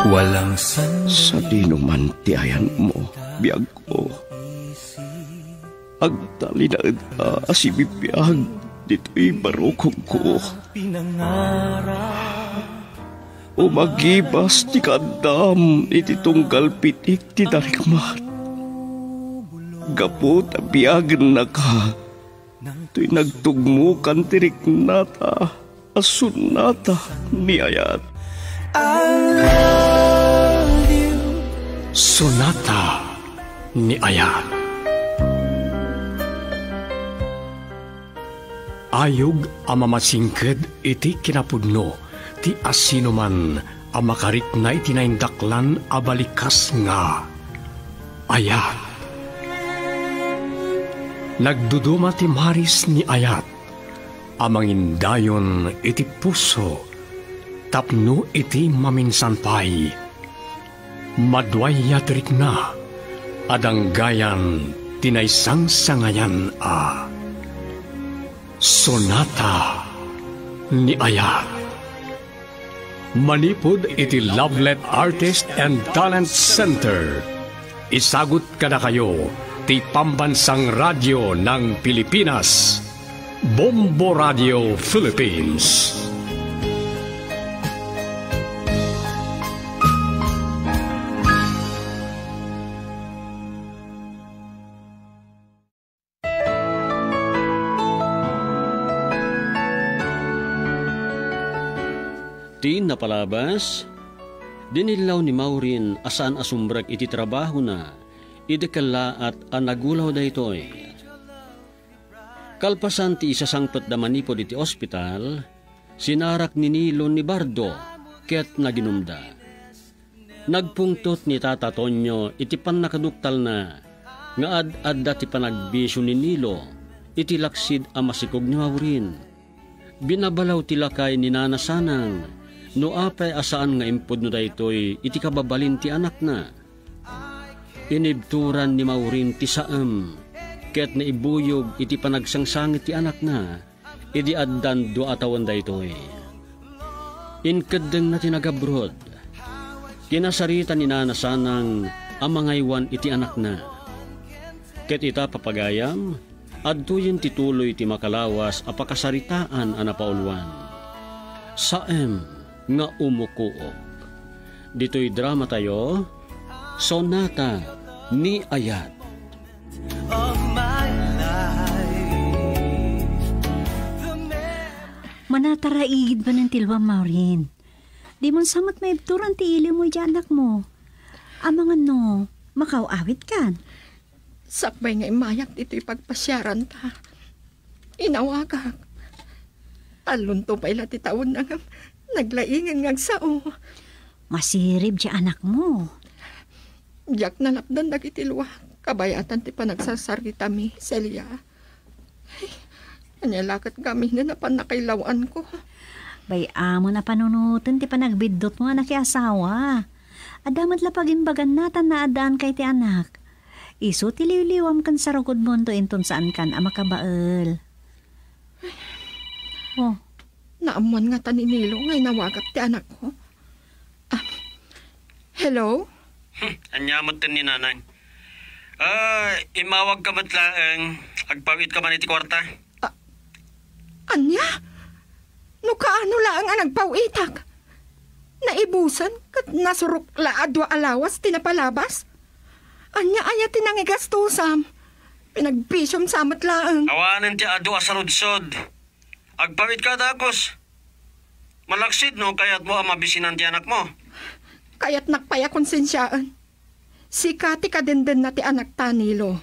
Walang sa dinuman ti ayan mo, biyag ko. Agtali na asibibiyag, dito'y barukog ko. Umagibas ti kadam, iti tunggal pitik ti darikmat. Gapo tabiyag na ka, to'y nagtugmukan ti riknata, asunata ni ayat. Sonata ni Ayat. Ayog ang mamasingked iti kinapudno, ti asinuman ang makarik na itinaindaklan abalikas nga. Ayat. Nagduduma ti maris ni Ayat, amangindayon iti puso, tapno iti maminsanpay. Madway yatrik na, adanggayan tinaysang sangayan a. Sonata ni Ayat. Manipod iti Lovelet Artist and Talent Center. Isagot kada kayo, ti Pambansang Radyo ng Pilipinas, Bombo Radio Philippines. Ti napalabas, dinilaw ni Maureen asaan asumbrag iti trabaho na, idekala at anagulaw da ito'y. Kalpasan ti isasangpet da manipod iti ospital, sinarak ni Nilo ni Bardo, ket naginumda. Nagpungtot ni Tata Tonyo iti pannakaduktal na, nga ad-adda ti panagbisyo ni Nilo, iti laksid amasikog ni Maureen. Binabalaw ti lakay ni Nana Sanang, no apay asaan nga impod no daytoy iti kababalin ti anak na. Inibturan ni Maureen ti saam, ket naibuyog iti panagsangsangit ti anak na, idi addan do atawan daytoy. Inkeddeng na tinagabrod, kinasarita ni Nana Sanang amangaywan iti anak na. Ket ita papagayam, adtuyen tituloy ti makalawas apakasaritaan anapauluan. Saem nga umukuok. Dito'y drama tayo, Sonata ni Ayat. Manataraigid ba ng tilwa, Maureen? Di mo samot may ibturan ti ili mo yung anak mo. Amang ano, makaawit kan? Sakbay nga imayak dito'y pagpasyaran ta. Inawagak. Alunto pa ila ti taon na nga. Naglaingan nga sao. Masirib si anak mo. Diyak nalapdan nagitilwa. Kabayatan ti panagsasarita mi, Celia. Ay, anyalakat kami na napanakailawan ko. Bayamo na panunutin ti panagbidot mo anak asawa. Adamat lapagimbagan natan na adaan kay ti anak. Isu ti liwliwam kan sarukod mo to inton saan kan amakabael. Oh. Naamuan nga taninilo ngay nawagat ti anak ko. Hello? Anyamot din ni nanay. Imawag ka matlaang agpawit ka man iti kwarta. Anya? No kaano lang ang nagpawitak? Naibusan kat nasurok la adwa alawas tinapalabas? Anya tinangigastusam. Pinagbisyom samat laang. Awanan ti adwa sa rudsod. Agpawit ka dakos. Malaksid no, kaya't mo ang mabisinan ti anak mo. Kaya't nakpaya konsensyaan. Sikati ka din na ti anak ta, Nilo.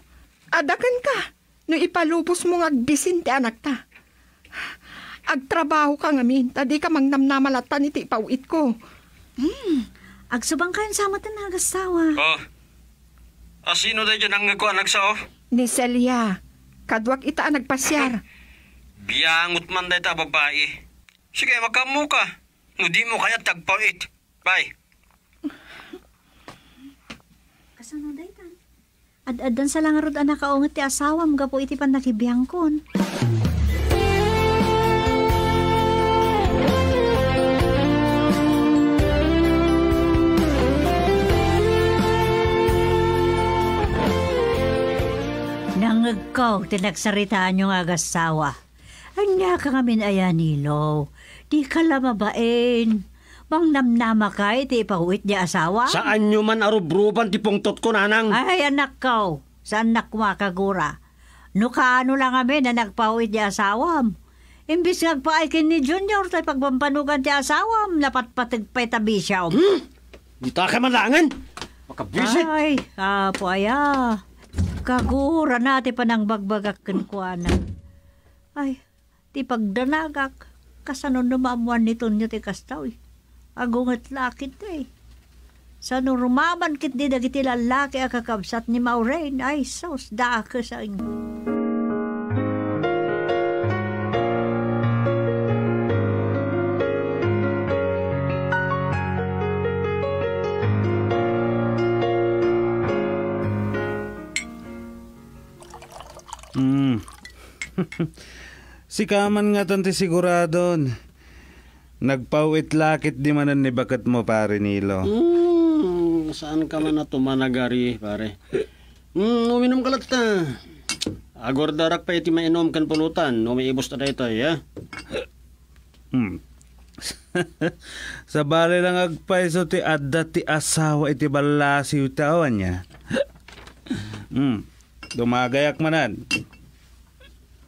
Adakan ka, no ipalubos mo ngagbisin ti anak ta. Agtrabaho ka ngamin, tadi ka mangnamnamalatan iti ipawit ko. Agsubang kayon sa matan na agasawa. Sino da dyan ang nagkuanak sa Ni Celia, kadwag ita nagpasyar. Biyangot man dahi ta babae. Sige, makamu ka. Di mo kaya tagpawit. Bye. Kasano dahi tan? Ad-adan sa langarod anak kaungat ti asawam gapo iti pan nakibiyangkon. Ikaw, tinagsaritaan yung agasawa. Anya ka nga minaya Nilo. Di ka lamabain. Bang namnama ka, iti ipahuit di asawa? Saan nyo man arubruban ti pungtot ko, nanang? Ay, anak ko. Sa anak mo kagura. No kaano lang kami na nagpahuit di asawam. Imbis nagpaikin ni Junior tayo pagpampanugan ti asawam, napatpatigpay tabi siya. Di ta ka malangan. Makabisit. Ay, apo aya. Kagura natin pa ng bagbagak kinkuanan. Ay, ti pagdanagak. Kasano numamuan nito niyo ti kastaw eh. Agungat lakit eh. Sa nurumaman kit di dagiti lalaki akakabsat ni Maureen. Ay, sos da ka sa inyo. Si kaman nga tanti siguradon. Nagpawit lakit di manan ni bakat mo, pare Nilo. Saan ka man na tumanagari, pare? Uminom ka ta. Agor darak pa iti mainom kan pulutan. Umiibos na ito, ya? Sa bali lang agpaiso ti adda ti asawa iti balasiw tawan niya. Dumagayak manan.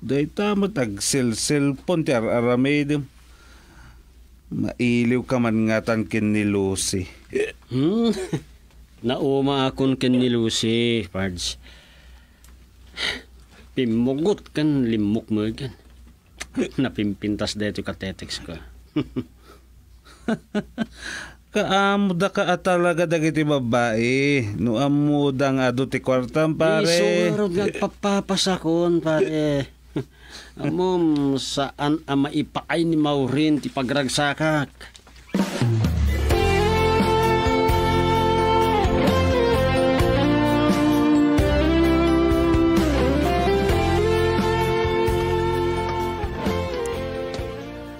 Day tamo tagsilsilpon ti aramedim. Mailiw ka man nga tangkin ni Lucy. Nauma akon kin ni Lucy, Pards. Pimugot kan limok mo kan. Napimpintas dito katetex ko. Kaamuda ka at talaga dagiti babae. No amuda nga ado ti kwartam, pare. Iso nga nagpapapasakon, pare. Amom, saan ang maipaay ni Maureen ti pagragsakak?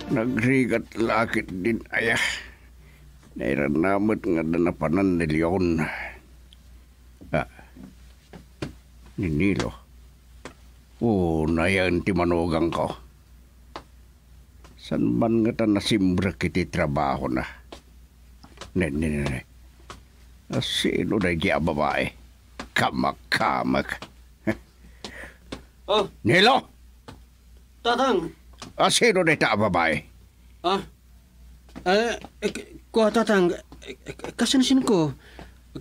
Nagrigat lakit din ayah. Nairanamot nga danapanan ni Leon. Ni Nilo. Nayan ti manugang ko. San man nga ta nasimbra kiti trabaho na. Ne. Sino na di babae? Kamak-kamak. Oh, Nilo! tatang! Sino na ta babae? Kuha tatang, kasansin ko,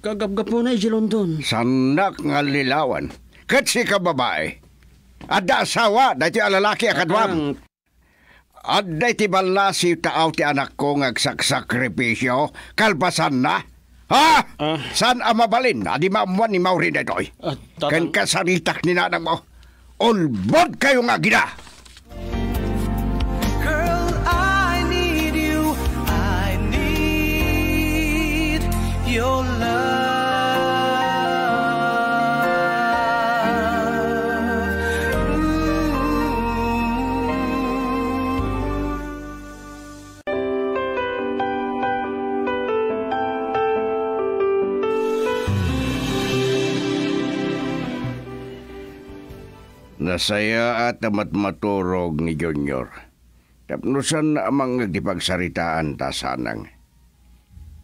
kagabgap mo na London. Sanak nga lilawan. Katsi ka babae. Adda asawa, dati alalaki akadwam. Adda iti balasi taaw ti anak ko ngagsaksakripisyo, kalpasan na. Ha? San amabalin? Adi maamuan ni Maureen na ito'y. Kan kasaritak ni nanang mo. Ulbod kayo nga gina. Girl, I need you. I need your love. Nasaya at amat maturog ni Junior. Tapnusan na amang nagdipagsaritaan ta sanang.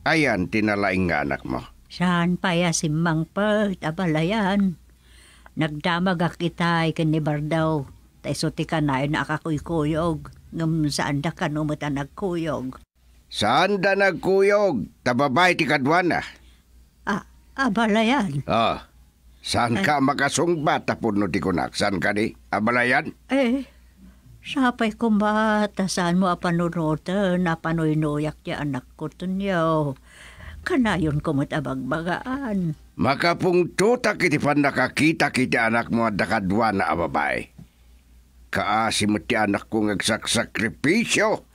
Ayan, tinalaing nga anak mo. Saan pa ya si Mang Pert, abalayan. Nagdamag akitay kanibar daw. Taiso ti kanay na akakuyog. Ngam saan da ka numata nagkuyog. Saan da nagkuyog? Tababay ti kadwana. Abalayan. Saan ka makasungbat tapon no ti kunak? Saan ka di? Abalayan? Sapay kumbata saan mo apanunutan, apanoy-noyak ti anak ko tunyaw. Kanayon ko mo't abagbagaan. Makapungtutak iti pan nakakita kiti anak mo at dakadwa na ababay. Kaasi mo ti anak ko ngagsaksakripisyo.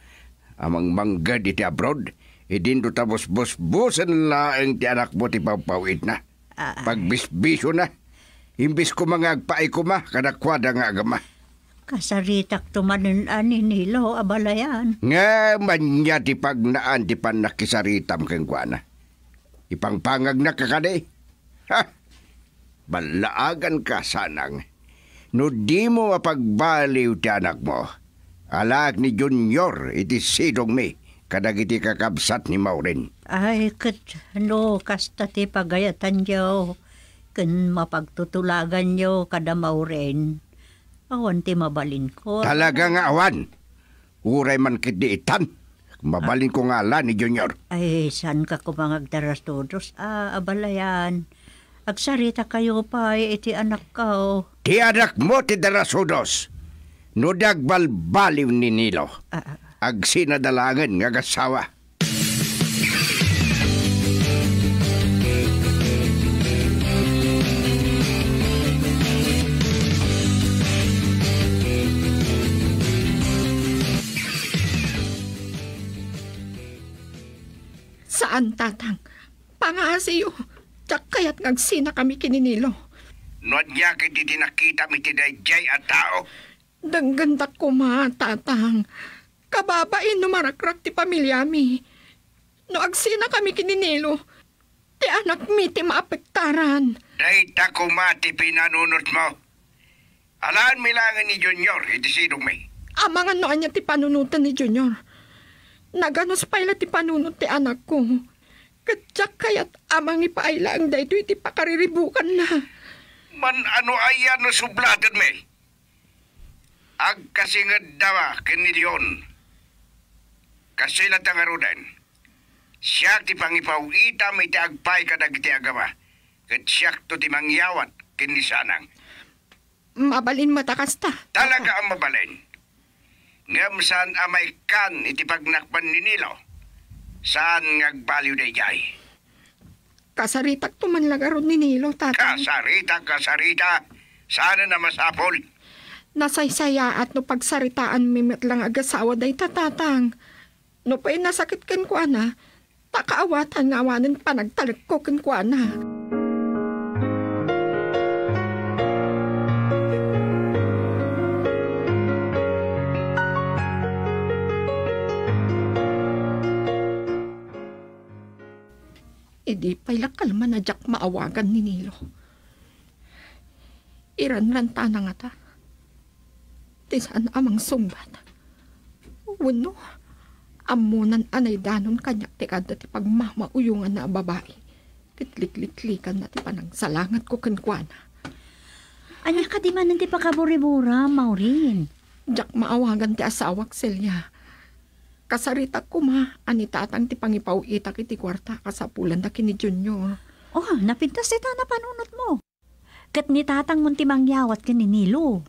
Amang manggad iti abroad. Idin do tapos bus-busan laeng ti anak mo ti pawpawid na. Pagbisbisyo na. Imbis ko mga agpaay ko ma, kadakwada nga agama. Kasaritak tumanin ani Nilo, abalayan. Nga manya ti pagnaan ti pan nakisaritam keng kuana. Ipangpangag na kakade. Balaagan ka sanang. No di mo mapagbaliw ti anak mo. Alag ni Junior iti sidong mi. Kadag iti kakabsat ni Maureen. Ay, kasta ti pagayatan niyo. Kun mapagtutulagan niyo kada Maureen. Awan ti mabalin ko. Talaga nga awan. Uray man kidiitan. Mabalin ko nga ala ni Junior. Ay, saan ka kumangagdaras todos? Abalayan. Agsarita kayo pa, iti anak ka. Ti anak mo ti darasudos. No dagbalbaliw ni Nilo. Agsinadalangan nga gasawa. Saan, tatang? Pangasiyo. Tsak kaya't ngagsina kami kininilo. No niya kiti tinakita mi ti dayjay at tao. Danggandak ko tatang. Kababain no marakrak ti pamilya mi. No agsina kami kininilo. Ti anak mi ti maapektaran. Dayta kumati pinanunot mo. Alaan milangan ni Junior iti sidong mi. Amangan noan niya ti panunutan ni Junior. Naganos paila ti panunot ti anak ko. Katsak kaya't amang ipaila ang dayto iti pakariribukan na. Man ano ayan no sublatan mi. Agkasingad dawa kinilyon. Kasilat ang arudan. Siyak ti pangipawita may ti agpay kadag ti agama. Kat siyak to ti mangyawat kinisanang. Mabalin matakas ta. Talaga ang mabalin. Ngam saan amay kan iti pagnakpan ni Nilo. Saan ngagbaliw day jay? Kasaritak tumanlagarod ni Nilo, tatang. Kasarita. Sana na masapol. Nasaysaya at no pagsaritaan mimit lang agasawa day tatang. No pa'y nasakit ken ko ana, takaawatan nga awanin panagtalik ko ken ko ana. Idi pa'y lakalma na jak maawagan ni Nilo. Iranranta na nga ta. Tisan amang sumbat. Wano, amunan anay danon kanya ti kada ti pagmamauyungan na babae. Kitlikliklikan na ti panang salangat ko kenkwana. Anya ka di man ti pakaburibura, Maureen. Jak maawagan ti asawak Celia. Kasarita ko anitatang ti pangipaw itak iti kwarta kasapulan da kini Junior. Oh, napintas ita na panunot mo. Kat ni tatang munti mangyawat ka ni Nilo.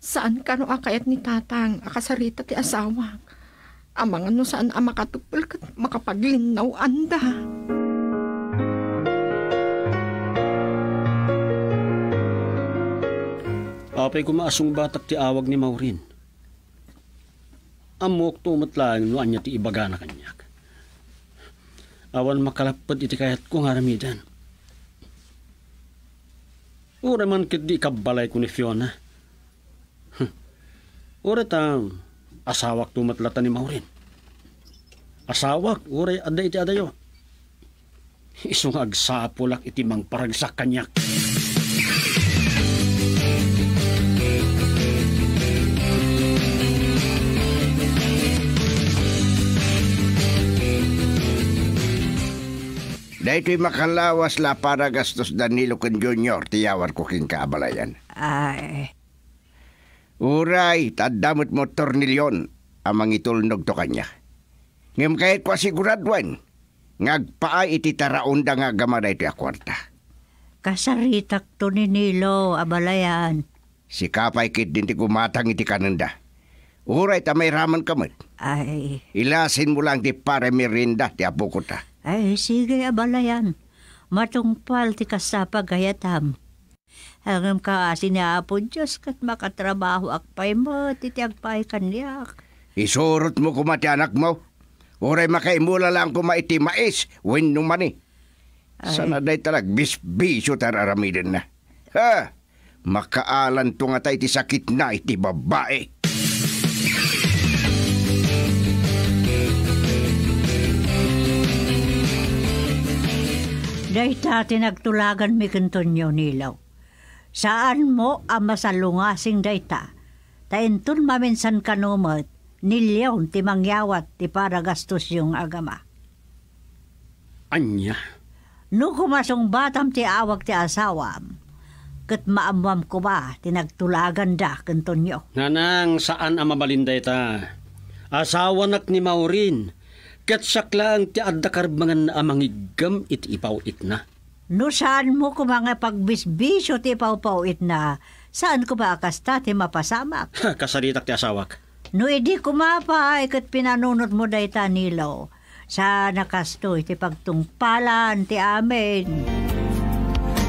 Saan ka no akayat ni tatang akasarita ti asawak? Amang ano saan makatupil kat makapaglinaw anda. Apay kumaasong batak ti awag ni Maureen. Amok tumat lang no anya ti ibaga na kanyak. Awan makalapad iti kayat kong haramidan. Ura man kit di kabalay ko ni Fiona. Ura tam asawak tumatlatan ni Maureen. Asawak, ura ada iti adayo. Isong agsapulak iti mang paragsak kanyak. Dahito'y makalawas la para gastos Danilo ken Junior tiyawar ko king kaabalayan. Ay. Uray, tadamot mo tornilyon amang itulnog to kanya. Ngem kahit kwa siguradwan, ngagpaay iti taraunda nga gama dahito'y akwarta. Kasaritak to ni Nilo, abalayan. Si kapay kit din ti kumatang iti kananda. Uray, tamay raman kamot. Ay. Ilasin mo lang ti pare merinda ti apo ko ta. Ay, sige, abalayan. Matungpal ti kasapa gayatam. Hanggang ka sinapo Diyos kat makatrabaho akpay mo, titiagpay kanyak. Isurot mo kumati anak mo. Uray makaimula lang kumaiti mais, win numani. Sana day talag bisbisyo tararamidin na. Ha? Makaalan to nga tayo ti sakit na iti babae. Dahi tati nagtulagan mi kantonyo nilaw. Saan mo ang masalungasing dayta? Tainton maminsan kanumat, nilyaw ti mangyawat ti para gastos yung agama. Anya? No kumasong batam ti awag ti asawam, kat maamwam ko ba tinagtulagan da kantonyo. Nanang saan ang mabalinday ta? Asawa nak ni Maureen, kat saklang ti adda karbangan amang igam iti ipawit na. No saan mo ko mga pagbisbisyo ti pawpawit na, saan ko ba akasta ti mapasamak? Kasaritak ti asawak. No edi kumapay kat pinanunot mo dayta nilaw, sa nakastoy ti pagtungpalan ti amin.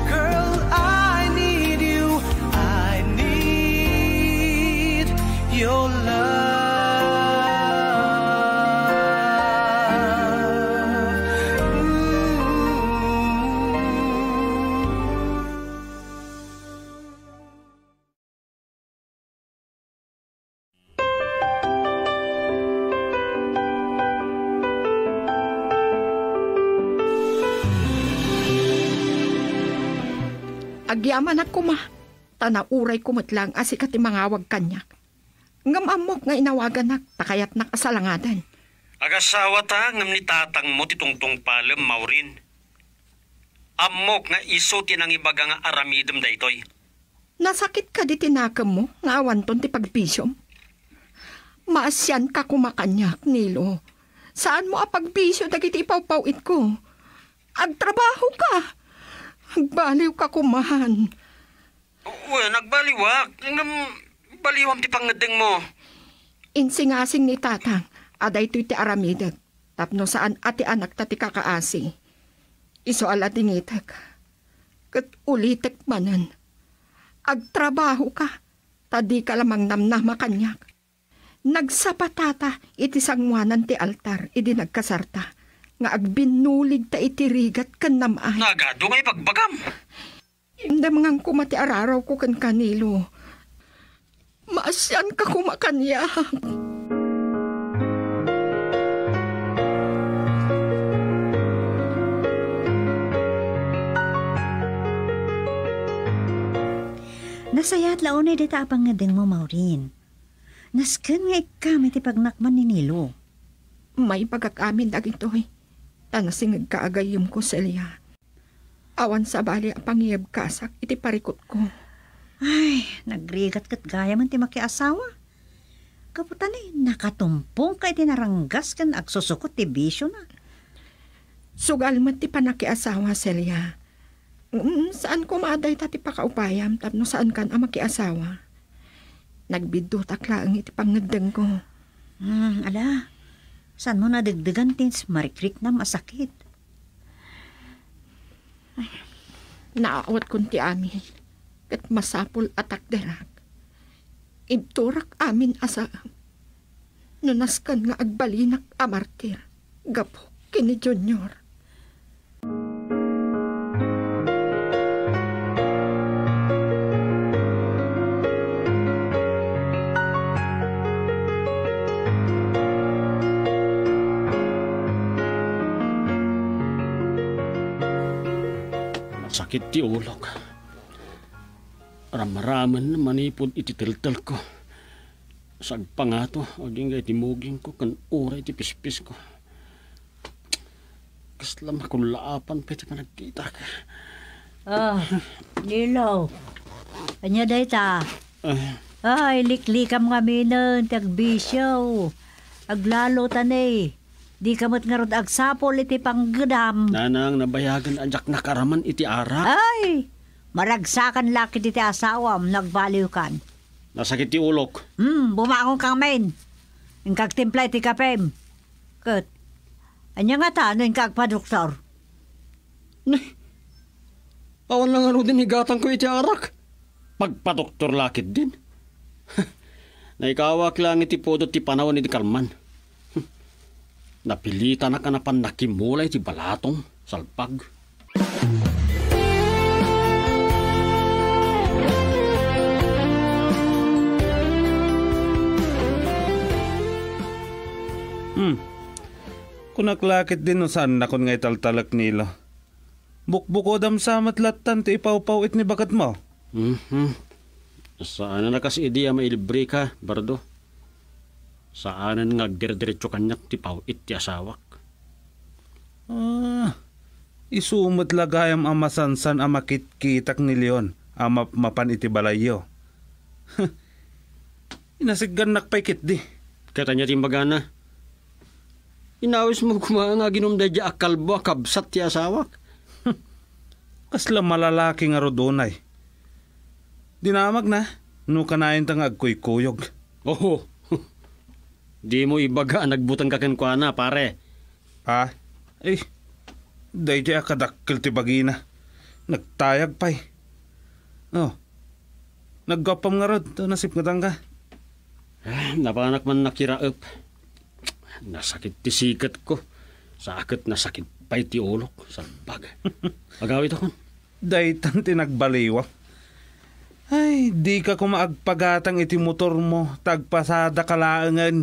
Girl, I need you. I need your love. Agyaman at kuma, tanauray kumatlang asikat ti mangawag kanyak. Ngamamok nga inawagan nak, takayat nak asalangadan. Agasawa ta ngam ni tatang mo titungtong palem, Maureen. Amok nga iso tinang ibaga nga aramidem daytoy. Nasakit ka di tinakam mo, nga awanton ti pagbisyom. Maasyan ka kumakanyak, Nilo. Saan mo apagbisyo dagiti ipawpawit ko? Agtrabaho ka. Agbaliw ka kumahan. Uy, nagbaliwak. Baliwam ti pangadeng mo. Insingasing ni tatang, aday ti aramidag. Tapno saan ati anak tati kakaasi. Iso alatingitek. Kat ulitek manan. Agtrabaho ka. Tadi ka lamang namnama kanyak. Nagsapatata iti sangwanan ti altar, idi nagkasarta. Nga agbinulig ta itirigat kan namay. Nagado ngay pagbagam. Hindi mga kumati araraw ko kan kanilo. Maasyan ka kumakanya. Nasayat launay dita apang ngadeng mo, Maureen. Nasken nga ikam iti pagnakman ni Nilo. May pagkakamin dagitoy. Tanasingag kaagayim ko, Celia. Awan sa bali apangiyab kasak, iti parikot ko. Ay, nagrigat kat gaya man ti makiasawa. Kaputan nakatumpong kay tinaranggas kan agsusukot ti bisyo na. Sugal man ti panakiasawa, Celia. Saan ko maaday tati pakaupayam, tapno saan kan ang makiasawa? Nagbidot akla ang iti pangadeng ko. Ala, saan mo nadagdagan tins marikrik na masakit? Ay, naawat kun ti amin. Kat masapul atak derak. Ibturak amin asa. Nunaskan nga agbalinak amartir. Gapo kini Junior. Sakit ti ulog. Ramaraman na manipod iti tiltal ko. Sagpa nga to, aging nga itimuging ko, kan uray ti pispis ko. Kaslam akong laapan, pwede pa nagkita ka. Nilaw. Anya day ta? Ay, liklikam nga minan, tagbisyaw. Aglalo tanay. Di kamot nga rod agsapol iti panggedam. Nanang nabayagan ajak nakaraman iti ara. Ay, maragsakan laki iti asawam, nagbaliw kan. Nasakit ti ulok. Bumangon kang main. Yung kagtimpla iti kapem. Kat, anya nga ta, yung kagpadoktor. Awan lang ano din higatan ko iti arak. Pagpadoktor lakit din. Naikawak lang iti podot ti panahon iti kalman. Napilitan na kanapan nakimulay ti balatong salpag. Kunaklakit din no saan nakon ngay taltalak nila. Bukbukod am sa matlatan ti ipawpawit ni bakat mo. Saan na kasi ideya mailibre ka, Bardo? Saan nga dire-diretso kanyak ti pawit ti asawak? Isumot lagayam amasansan amakit-kitak ni Leon, mapan iti balayo. Inasiggan nakpaikit di. Kata niya timbagana. Inawis mo nga ginumday di akalbo kabsat ti asawak. Kasla malalaki nga rodonay. Dinamag na, kanayin tang agkuy-kuyog. Oo. Di mo ibaga nagbutang kakenkwana, pare. Day di akadakkel ti bagina. Nagtayag pa'y. Naggapam nga rod, nasip nga tangga. Napanak man nakiraap. Nasakit ti sikat ko. Sakit na sakit pa'y ti ulok. Salbag. Agawit ako. Day tan tinagbaliwa. Ay, di ka kumaagpagatang iti motor mo. Tagpasada kalaangan.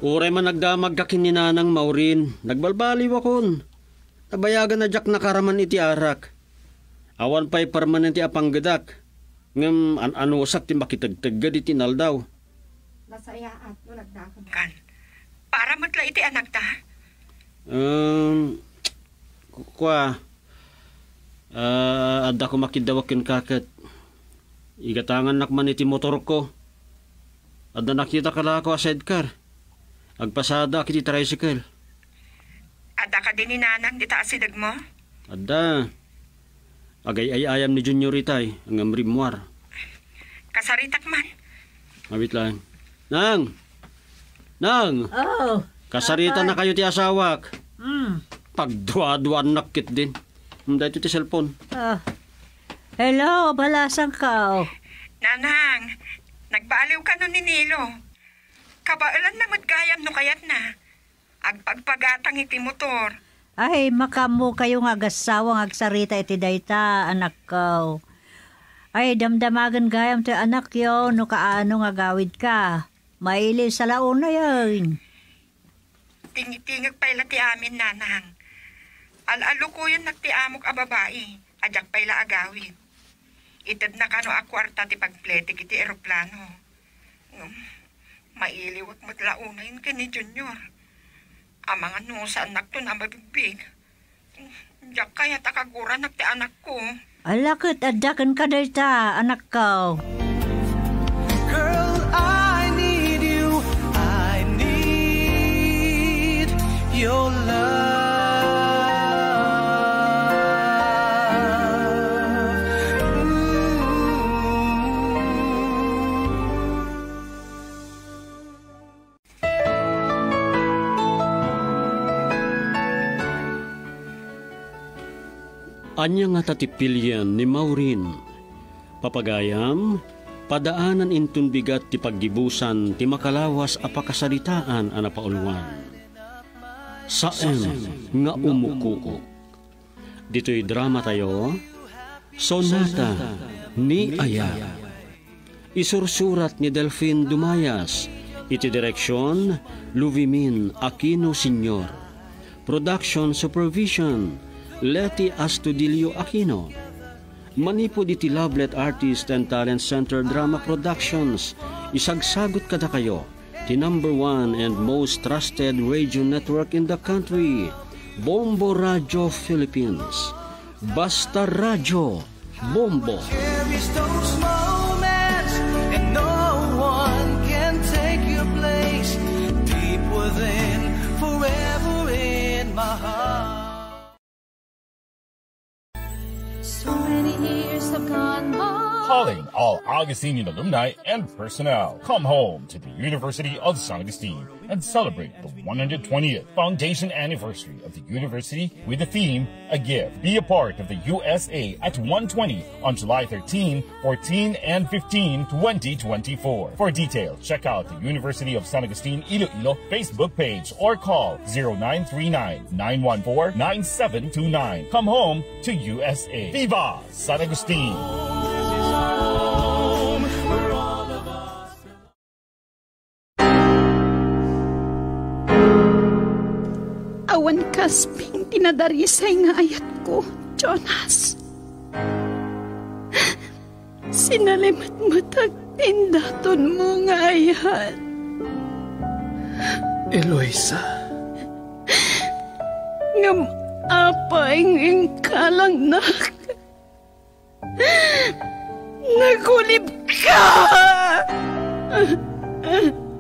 Uray man nagdamag kakin ni Nanang Maureen, nagbalbaliw akon. Tabayagan na jak nakaraman iti arak. Awan pa'y permanente apanggadak. Ngam anusak ti makitagtagad iti naldaw. Nasayaat mo nagdakon kan. Para matla iti anak ta? Adda ko makidawakin kakat. Igatangan nakman iti motor ko. Adda nakita kala ako a sidecar. Agpasada kiti tricycle. Ada ka din ni Nanang di taasidag mo? Ada. Agay-ayam ni Junior itay, ang amrimwar. Kasaritak man. Mabit lang. Nang! Oh. Kasarita na kayo ti asawak. Pagdua-duan nakit din. Dahil ito ti cellphone. Hello, balasan ka. Nanang, nagbaaliw ka nun ni Nilo. Kabailan na matgayam no kayat na. Agpagpagatang iti motor. Ay, makamu kayo nga agasawang agsarita iti dayta, anak ko. Ay, damdamagan gayam ti anak yo, no kaano nga gawid ka. Maili sa launa yun. Tingitingag pala ti amin, Nanang. Alalo ko yun nagtiamok a babae. Ajak pala agawid. Itad na kano a kwarta ti pagpletik iti eroplano. Mailiwag matlauna yun ka ni Junior. Amang ano sa anak to na mabibig. Diyak kaya takagura nagti anak ko. Alakit, adakan ka dayta, anak ko. Girl, I need you. I need your love. Anya nga tatipilyan ni Maureen. Papagayam, padaanan intun bigat ti paggibusan ti makalawas a pakasalitaan a napaulwan. Saan nga umukuko. Dito'y drama tayo, Sonata ni Aya. Isursurat ni Delphine Dumayas, iti direksyon Luvimin Aquino Sr. Production Supervision Leti Astudillo Aquino. Manipod iti Lovelet Artist and Talent Center Drama Productions. Isagsagot kada kayo the #1 and most trusted radio network in the country, Bombo Radio Philippines. Basta Radio Bombo. Cherish those moments, and no one can take your place. Deep within, forever in my heart. So many years have gone by. Calling all Augustinian alumni and personnel. Come home to the University of San Agustin and celebrate the 120th foundation anniversary of the university with the theme, A Gift. Be a part of the USA at 120 on July 13, 14, and 15, 2024. For details, check out the University of San Agustin Iloilo Facebook page or call 0939-914-9729. Come home to USA. Viva San Agustin! Awan kasping tinadarisay nga ayat ko, Jonas. Sinalimat matag tindaton mo nga ayat. Eloisa. Ngam apay ng kalang nagulib ka!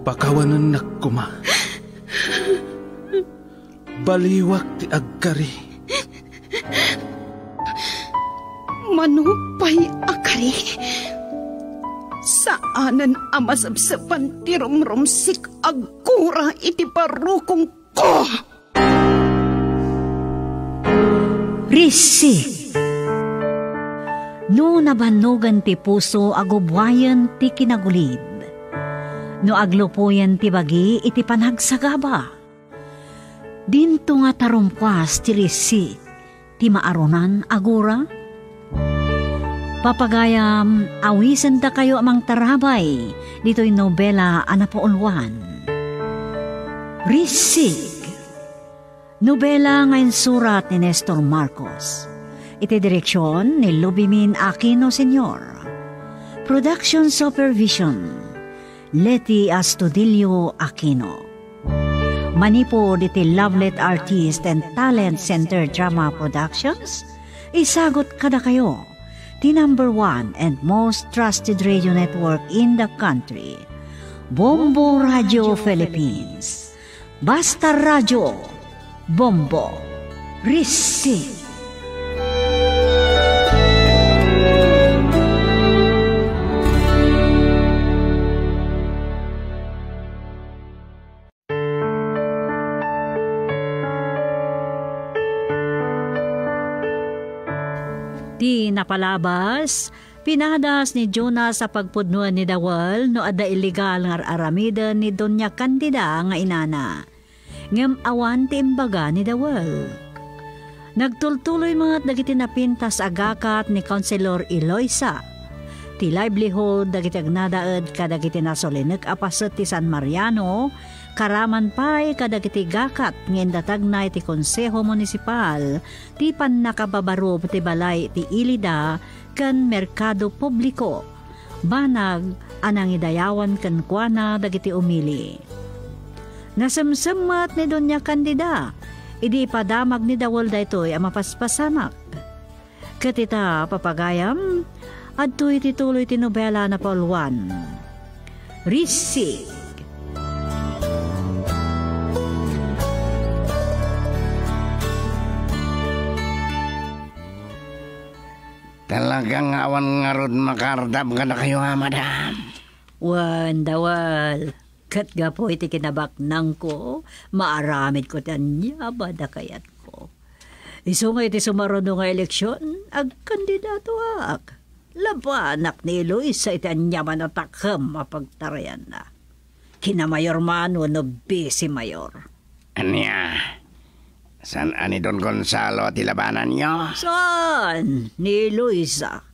Pakawanan na kuma. Baliwak ti agkari. Manupay akari. Saanan amasabsapan ti rumrumsik agkura iti parukong ko. Risik. No nabanugan ti puso agubwayan ti kinagulid. No aglupuyan ti bagi iti panagsagaba. Dinto nga tarumpwas ti risik ti maarunan agura. Papagayam awisen ta kayo amang tarabay dito'y nobela anapaulwan. Risik. Nobela ngayon surat ni Nestor Marcos. Iti direksyon ni Lubimin Aquino Sr. Production Supervision Leti Astudillo Aquino. Manipo diti Lovelet Artist and Talent Center Drama Productions. Isagot kada kayo the #1 and most trusted radio network in the country, Bombo Radio Philippines. Basta Radio Bombo Risik. Di napalabas, pinadas ni Jonas sa pagpudnuan ni Dawal no ada illegal nga aramida ni Doña Candida nga inana. Ngem awan ti imbaga ni Dawal. Nagtultuloy mga dagiti napintas agakat ni Councilor Eloisa. Ti livelihood dagiti agnadaed kadagiti nasolineg apasot ti San Mariano, karaman pay kadagiti gakat ngem datagna ti Konseho Municipal ti pannakababarob ti balay ti Ilida ken merkado publiko. Banag anang idayawan ken kuana dagiti umili. Nasemsemat ni Doña Candida, idi padamag ni Dawal daytoy a mapaspasamak. Ketita papagayam, adtoy tituloy ti nobela na paulwan. Risik. Talagang awan nga rod makardam ka na kayo ha, madam. Wan, Dawal. Kat ga po iti kinabaknang ko, maaramid ko tanya bada kayat ko. Iso nga iti sumarono nga eleksyon, ag kandidato ak. Labanak ni Luisa iti anyaman at takam mapagtarayan na. Kinamayor man o no busy mayor. Anya? San ani Don Gonzalo at ilabanan nyo? Saan? Ni Luisa.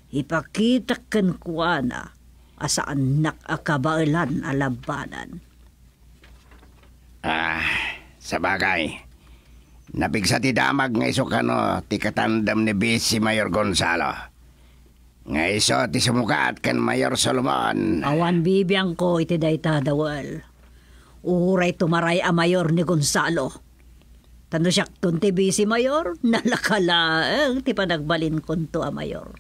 Ipakita ken kuana asaan nakakabailan alabanan. Sa bagay. Napigsa ti damag nga iso kano ti katandam ni Busy Mayor Gonzalo. Nga iso ti sumukat ken Mayor Solomon. Awan bibiyang ko iti dayta Dawal. Uray tumaray a Mayor ni Gonzalo. Tano siya kunti Busy Mayor, nalakalaang ti panagbalin kunto a Mayor.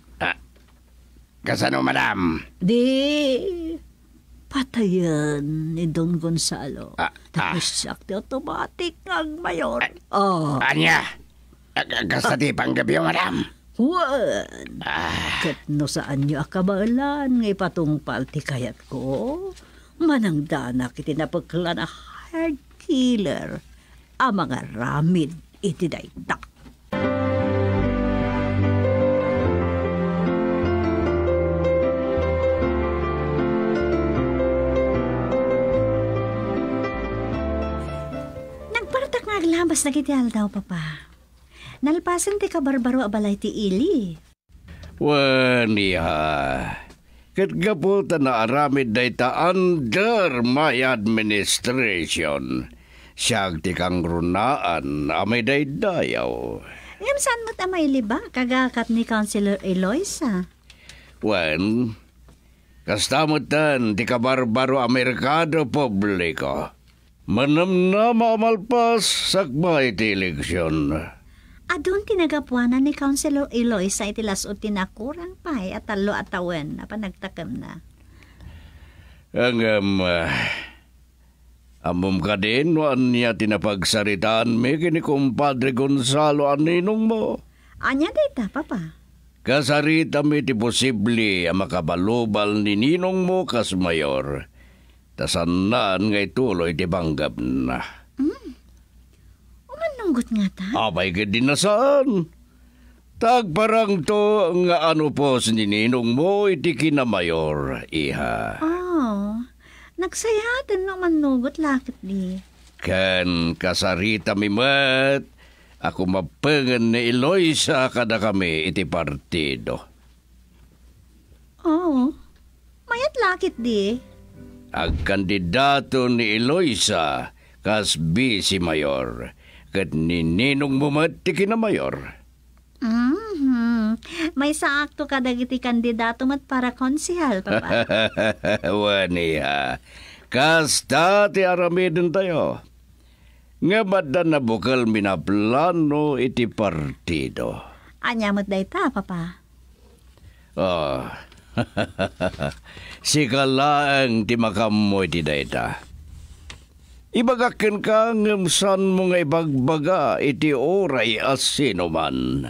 Kasano, madam? Di, patayan ni Don Gonzalo. Tapos siya automatic ang Mayor. Anya? Kasta ti panggabi, madam? Wan. Kat no saan nyo akabalan nga ipatungpal ti kayat ko, manang danak iti napagklanahay cold-hard killer. Ang mga ramid iti dayta. Nagpartak nga aglabas na kiti daw, papa. Nalpasan ti kabarbaro abalay ti ili. Waniha. Kat gaputa na aramid dayta under my administration. Siyag ti kang runaan amay daydayaw. Ngam saan mo't amay liba? Kagakat ni Councilor Eloisa. Wen, kastamutan ti kabarbaro Amerikado publiko. Manamnama amalpas sakbay ti eleksyon. Adun tinagapuanan ni Councilor Eloisa iti lasot tinakurang pay at talo at tawen na panagtakam na. Ang amom ka din waan niya tinapagsaritaan mi kini kumpadre Gonzalo aninong mo. Anya dita, papa? Kasarita mi ti posible ang makabalubal ni ninong mo kas mayor. Tasanaan ngay tuloy ti banggap na. Umanunggot nga ta? Abay ka din na saan? Tagparang to nga ano po ni ninong mo iti kinamayor, iha. Oh, nagsayatan no manugot lakit di. Kan kasarita mi mat, ako mapengen ni Eloisa kada kami iti partido. Oh, mayat lakit di. Ang kandidato ni Eloisa kas si mayor, kat ni ninong mo mat ti kinamayor. May saakto ka dagiti kandidato mat para konsihal, papa. Waniha, kasta ti aramidin tayo. Nga badan na bukal minaplano iti partido. Anya mo't dayta, papa. Oh, sikalaang ti makamoy ti dayta. Ibagakin ka ngamsan mo nga ibagbaga iti oray as sino man.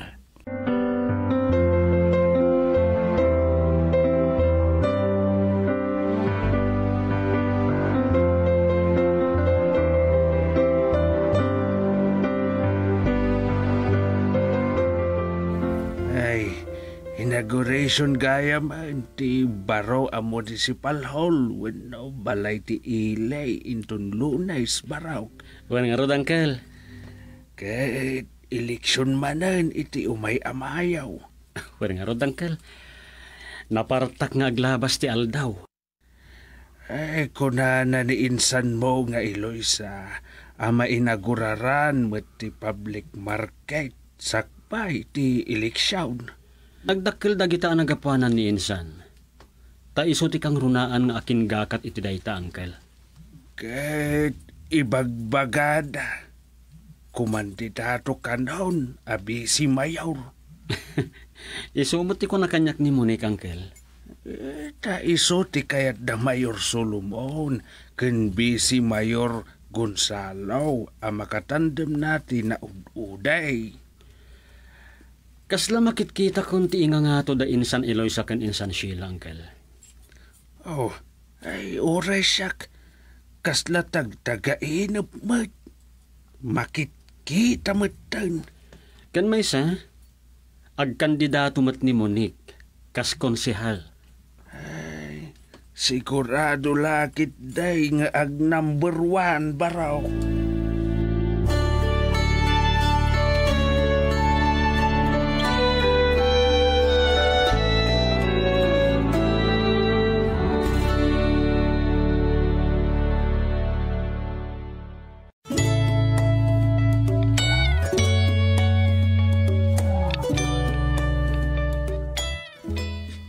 Inauguration gaya man ti baro a municipal hall when no balay ti ilay intun lunays baraw. Wan nga rod, Uncle. Kahit eleksyon manan iti umay amayaw. Wan nga rod, Uncle. Napartak nga aglabas ti aldaw. Ay, kunana ni insan mo nga Eloisa, ama inaguraran met ti public market sakbay ti eleksyon. Nagdakkel dagita ang nagapuanan ni insan. Ta iso ti kang runaan nga akin gakat iti dayta, Uncle. Kahit ibagbagad, kumandidato kanon, abi si mayor. Isumot ti ko na kanyak ni Monique, Uncle. Ta iso ti kayat da Mayor Solomon, ken si Mayor Gonzalo, ang makatandem natin na uday. Kasla makitkita kung ti inga nga to da insan Eloisa ken insan Sheila, Uncle. Oh, ay oray siyak. Kasla tagtagainap mat. Makitkita matan. Kan may sa, agkandidato mat ni Monique, kas konsehal. Ay, sigurado lakit day nga ag number 1 baraw.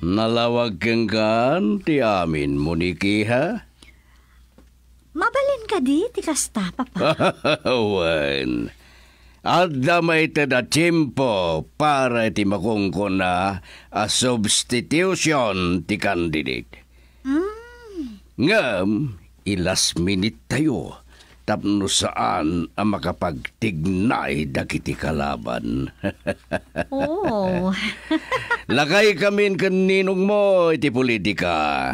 Nalawag kang kan ti amin, Monique, ha? Mabalin ka di, ti kasta, papa. Wan. At damay tada tiyempo para iti makungkon na a substitution ti candidate. Ngam, ilas minute tayo. Tapno saan ang makapagtignay dagiti kalaban. Oh. Lakay kamin kaninong mo iti politika.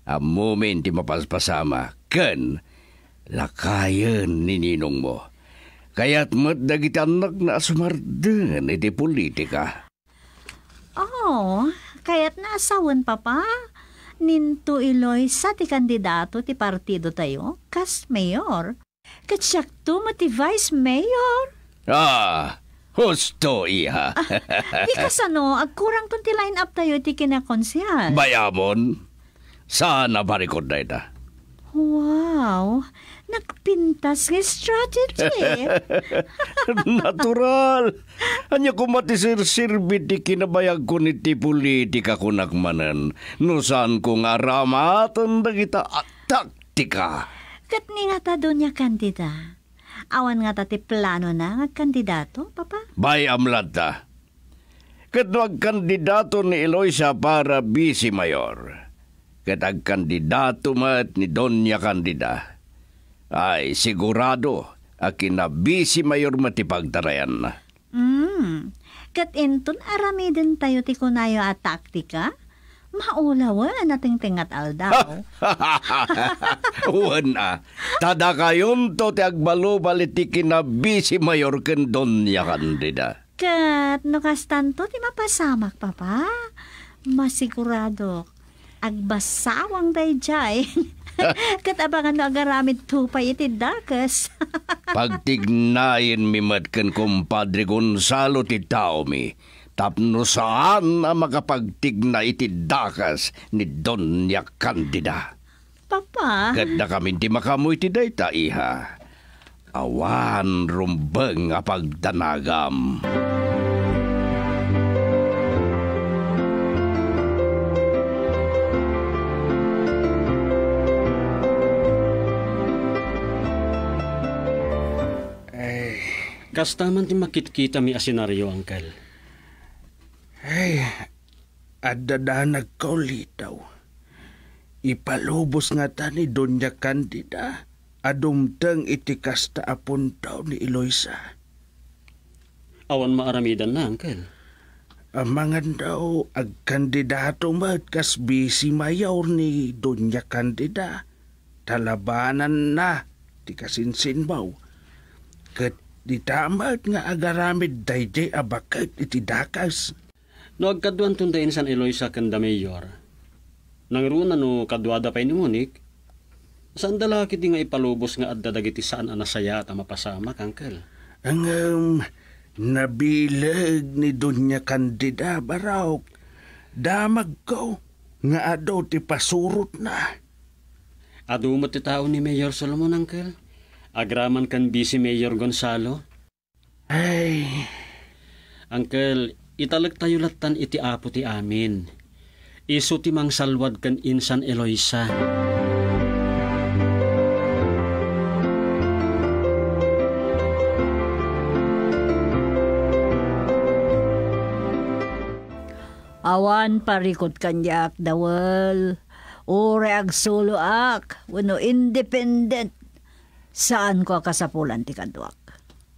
Amumin ti mapaspasama. Ken, Lakayan ni ninong mo. Kaya't madagit anak na sumardan iti politika. Oh, kaya't naasawan papa. Ninto Eloisa ti kandidato ti partido tayo, kas mayor. Katsyak to mati vice mayor. Husto iha. Di kasano, agkurang tong ti line up tayo ti kinakonsihal. Bayamon, sana barikod na ita. Wow, nagpintas ng strategy. Natural. Anya ko matisir-sirbit di kinabayag ko ni ti politika kunakmanan. No saan ko nga ramatan na kita at taktika. Kat ni nga ta doon niya kandida. Awan nga ta ti plano na nga kandidato, papa? Bay amlad ta. Kat wag kandidato ni Eloisa para vice mayor. Kat ag kandidato mat ni Doña Candida. Ay sigurado akin na vice mayor matipagtarayan na. Kat inton arami din tayo ti kunayo at taktika? Maulawan nating tingat aldaw. Uwan na. Tada kayon to ti agbalo balitikin na vice mayor ken Doña Candida. Kat nukastanto ti mapasamak, papa. Masigurado. Agbasawang dayjay. Kat abangan no agaramid tupay iti dakas. Pagtignayin mi matken kumpadre Gonzalo ti tao mi. Tapno saan na makapagtigna iti dakas ni Doña Candida. Papa? Ganda kami ti makamoy ti dayta iha. Awan rumbeng a pagdanagam. Kastaman ti makitkita mi asenaryo, Uncle. Ay, adada nagkaulitaw. Ipalubos nga ta ni Doña Candida. Adumtang iti kasta apon daw ni Eloisa. Awan maaramidan na, Uncle. Amangan daw agkandidato mat kas vice mayor ni Doña Candida. Talabanan na ti kasinsinbaw. Kat di tamat nga agaramid dayjay abakat iti dakas. No agkaduan tundain San Eloisa kanda mayor. Nangruna no kadwada pa'y ni Monique. Saan dalaki di nga ipalubos nga adda dagiti saan anasaya at mapasama, Uncle? Ang nabilag ni Doña Candida baraw. Damag ko nga adaw ti pasurot na. Adumot ti tao ni Mayor Solomon, Uncle. Agraman kan vice Mayor Gonzalo. Ay, Uncle, italag tayo latan iti apo ti amin. Isu ti mang salwad kan insan Eloisa. Awan parikot kanyak dawal. Ure ag solo ak. Wano independent. Saan ko kasapulan ti kadwak?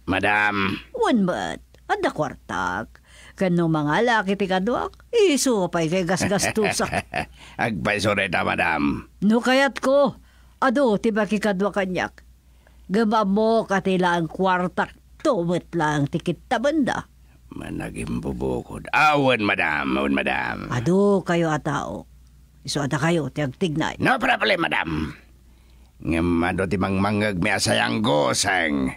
Madam. Wan ba't? Adda kwartak. Kano mga laki ti kadwak? Isu pa'y kay gasgastusak. Agpaisoreta, madam. No kayat ko. Ado, tiba ki kadwak kanyak. Gamamo katila ang kwartak. Tumit lang tikit tabanda. Managing bubukod. Awan, madam. Awan, madam. Ado kayo atao. Isu ada kayo tiagtignay. No problem, madam. Ngamado ti mangmangag mi asayang gosang.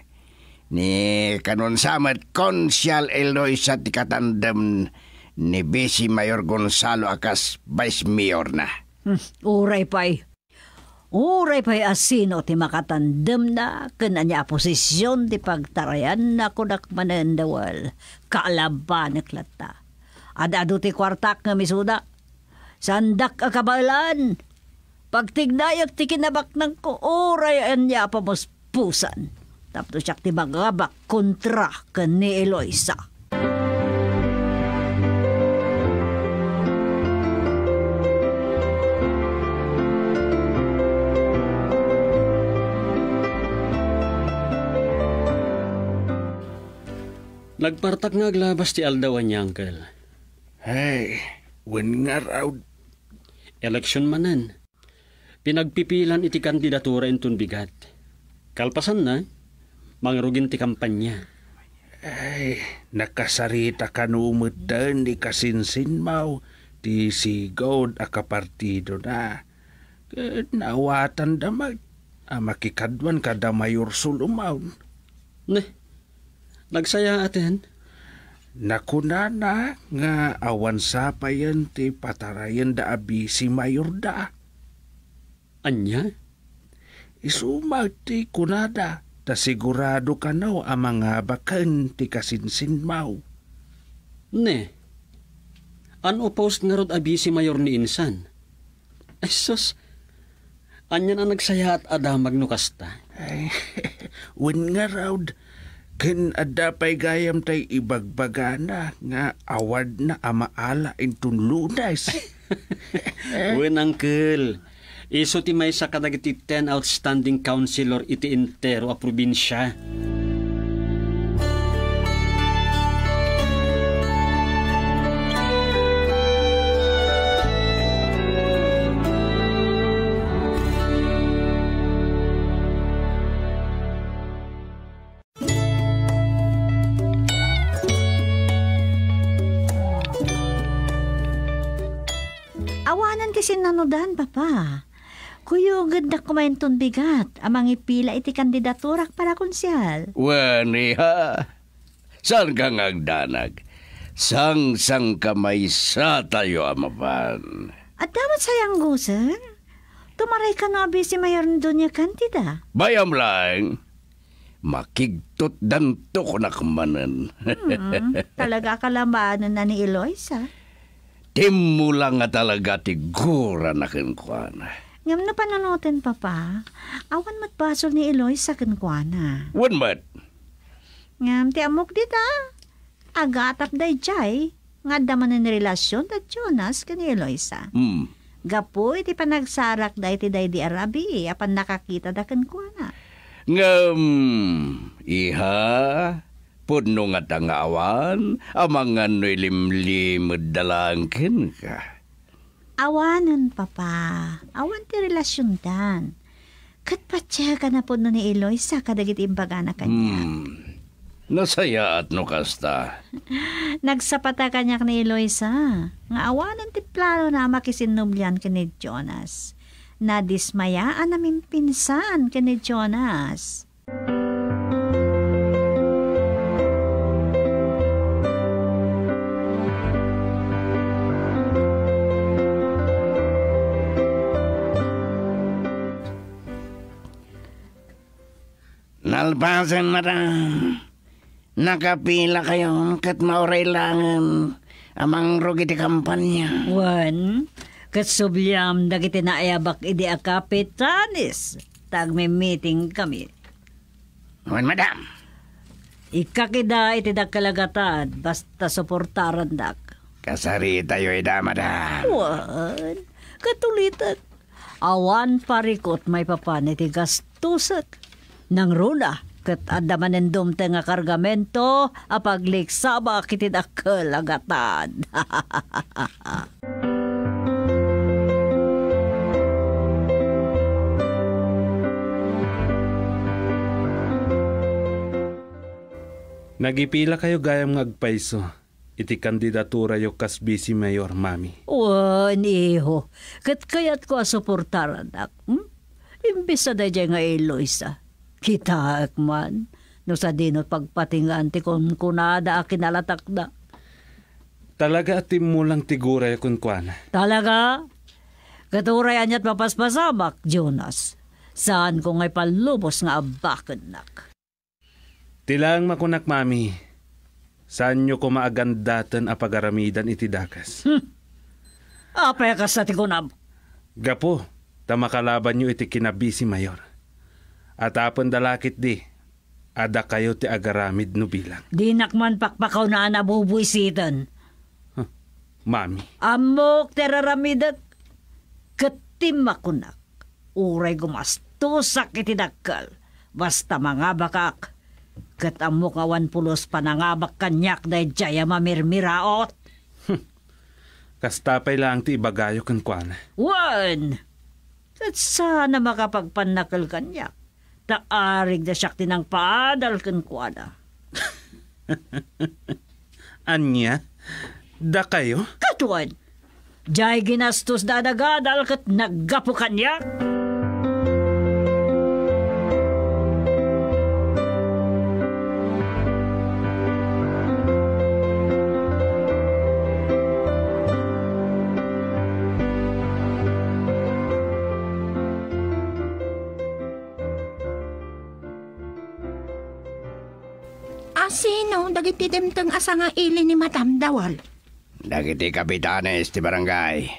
Ni kanon samet Konsyal Eloisa ti katandem ni Vice Mayor Gonzalo akas Vice Mayor na. Uray pa'y. Uray pa'y asino ti makatandem na kananya posisyon ti pagtarayan na kunak manendawal. Kaalaban naklata. Adado ti kwartak nga misuda. Sandak akabalan. Pagtignayak ti kinabak ng ko, orayan niya pamuspusan. Tapos siya ti magabak kontra ka ni Eloisa. Nagpartak nga aglabas ti aldawan niya, Uncle. ay, wen nga raw. Eleksyon manan. Pinagpipilan iti kandidatura intun bigat. Kalpasan na, mangrugin ti kampanya. Ay, nakasarita ka numatan ni kasinsin mau ti sigod a kapartido na. Nawatan damag, makikadwan kada Mayor Sulumaw. Ne, nagsaya atin. Nakunana nga awan sapayan ti patarayan da abi si Mayor da. Anya? Isumag ti kunada, ta sigurado ka na ang mga bakan ti kasinsin mau. Ne, ano post nga rod abi si Mayor ni Insan? Ay sus, anya na nagsaya at adamag no kasta. Ay, wen nga raud, ken adapay gayam tay ibagbagana nga award na amaala intun lunas. Wen, Uncle. Iso ti may sa kadagiti 10 outstanding councilor iti entero a probinsya. Awanan kasi nanodan, Papa. Kuyo ganda kumainton bigat, amang ipila iti kandidaturak para konsyal. Wani ha? Saan ka ngagdanag? Sang kamay sa tayo amapan. At dapat sayang gusen, tumaray ka na abi si Mayor Dunya kandida. Bayam lang, makigtot danto ko na kamanan. Talaga kalamanan na ni Eloisa. Timu lang nga talaga tigura na kinkwana. Ngam na pananotin, Papa, awan matbasol ni Eloisa kinkwana. Wan mat? Ngam ti amok dita, agatap day jay, nga daman ng relasyon at Jonas kan ni Eloisa. Gapo iti panagsarak day ti day di Arabi, apan nakakita da kinkwana. Ngam, iha, puno nga tangawan, amang ano'y limlimod dalangkin ka. Awanan, Papa. Awan ti relasyon dan. Kat patya ka na po no ni Eloisa kadagit imbaga na kanya. Nasaya at no kasta. Nagsapata kanyak ni Eloisa. Nga awanan ti plano na makisinumlian ka ni Jonas. Nadismayaan namin pinsan ka ni Jonas. Nalpasan, madam. Nakapila kayo kat maurailangan amang rugi ti kampanya. Wan, kat subyam dagiti naayabak idi a kapitanis. Tag may meeting kami. Wan, madam. Ikakida iti kalagatan basta suportaran dak. Kasari tayo ida, madam. Wan, katulitan. Awan parikot may papan iti gastusak. Nang runa, kat adaman endom te nga kargamento, apagliksaba kiti dakalagatan. Nagipila kayo gayam ngagpaiso. Iti kandidatura yo kas bisi Mayor, Mami. Wan, iho. Kat kayat ko asuportaran ak. Imbis na dyan nga Eloisa. Kita man, no sa dinot pagpatingan ti kon kunada akinalatak na. Talaga atim mo lang tigura yung kunkwana. Talaga? Katurayan niya't mapaspasamak, Jonas. Saan ko nga'y palubos nga abakan nak? Tilang makunak, Mami. Saan nyo ko maagandatan a pagaramidan iti dakas? Apay ka sa tikunab. Gapo, tamakalaban nyo iti kinabisi Mayor. At apon dalakit di, ada kayo ti agaramid no bilang. Di nakman pakpakaw na nabubuisitan. Mami. Amok teraramidat, katimakunak. Uray gumastusak iti dakal. Basta mga bakak. Kat amok awan pulos panangabak kanyak na jaya mamirmiraot. Kastapay lang ti ibagayo kan kwana. Wan! At sana makapagpanakal kanyak. Taarig da siyak tinang paadal kan kuada. Anya, da kayo? Katuan, jay ginastos da adagadal kat naggapo kanya. Sino dagiti demteng asa nga ili ni Madam Dawal? Dagiti kapitanes ti barangay.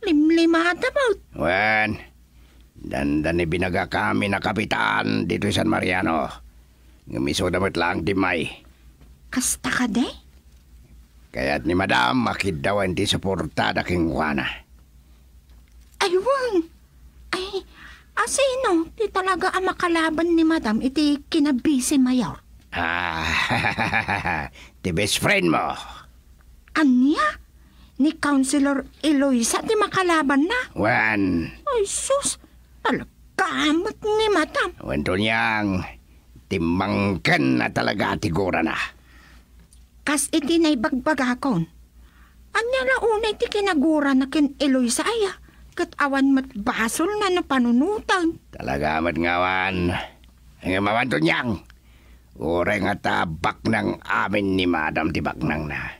Limlima about. Wen, dandan ni binaga kami na kapitan dito sa San Mariano. Ngamiso damat lang ti May. Kasta ka de? Kaya't ni Madam makidawan ti suportada king wana. Aywan. Ay, asino ti talaga ang makalaban ni Madam iti kinabisi mayor? Ti best friend mo. Anya? Ni Councilor Eloisa ti makalaban na? Wan. Ay, sus. Talagamot ni Madam. Wan to niyang timangkan na talaga tigura na. Kas iti na ibagbagakon. Anya na unay ti kinagura na kin Eloisa aya. Kat awan mat basol na napanunutan. Talaga mat ngawan. Ang mawan to niyang. Ure nga tabak ng amin ni Madam tibak nang na.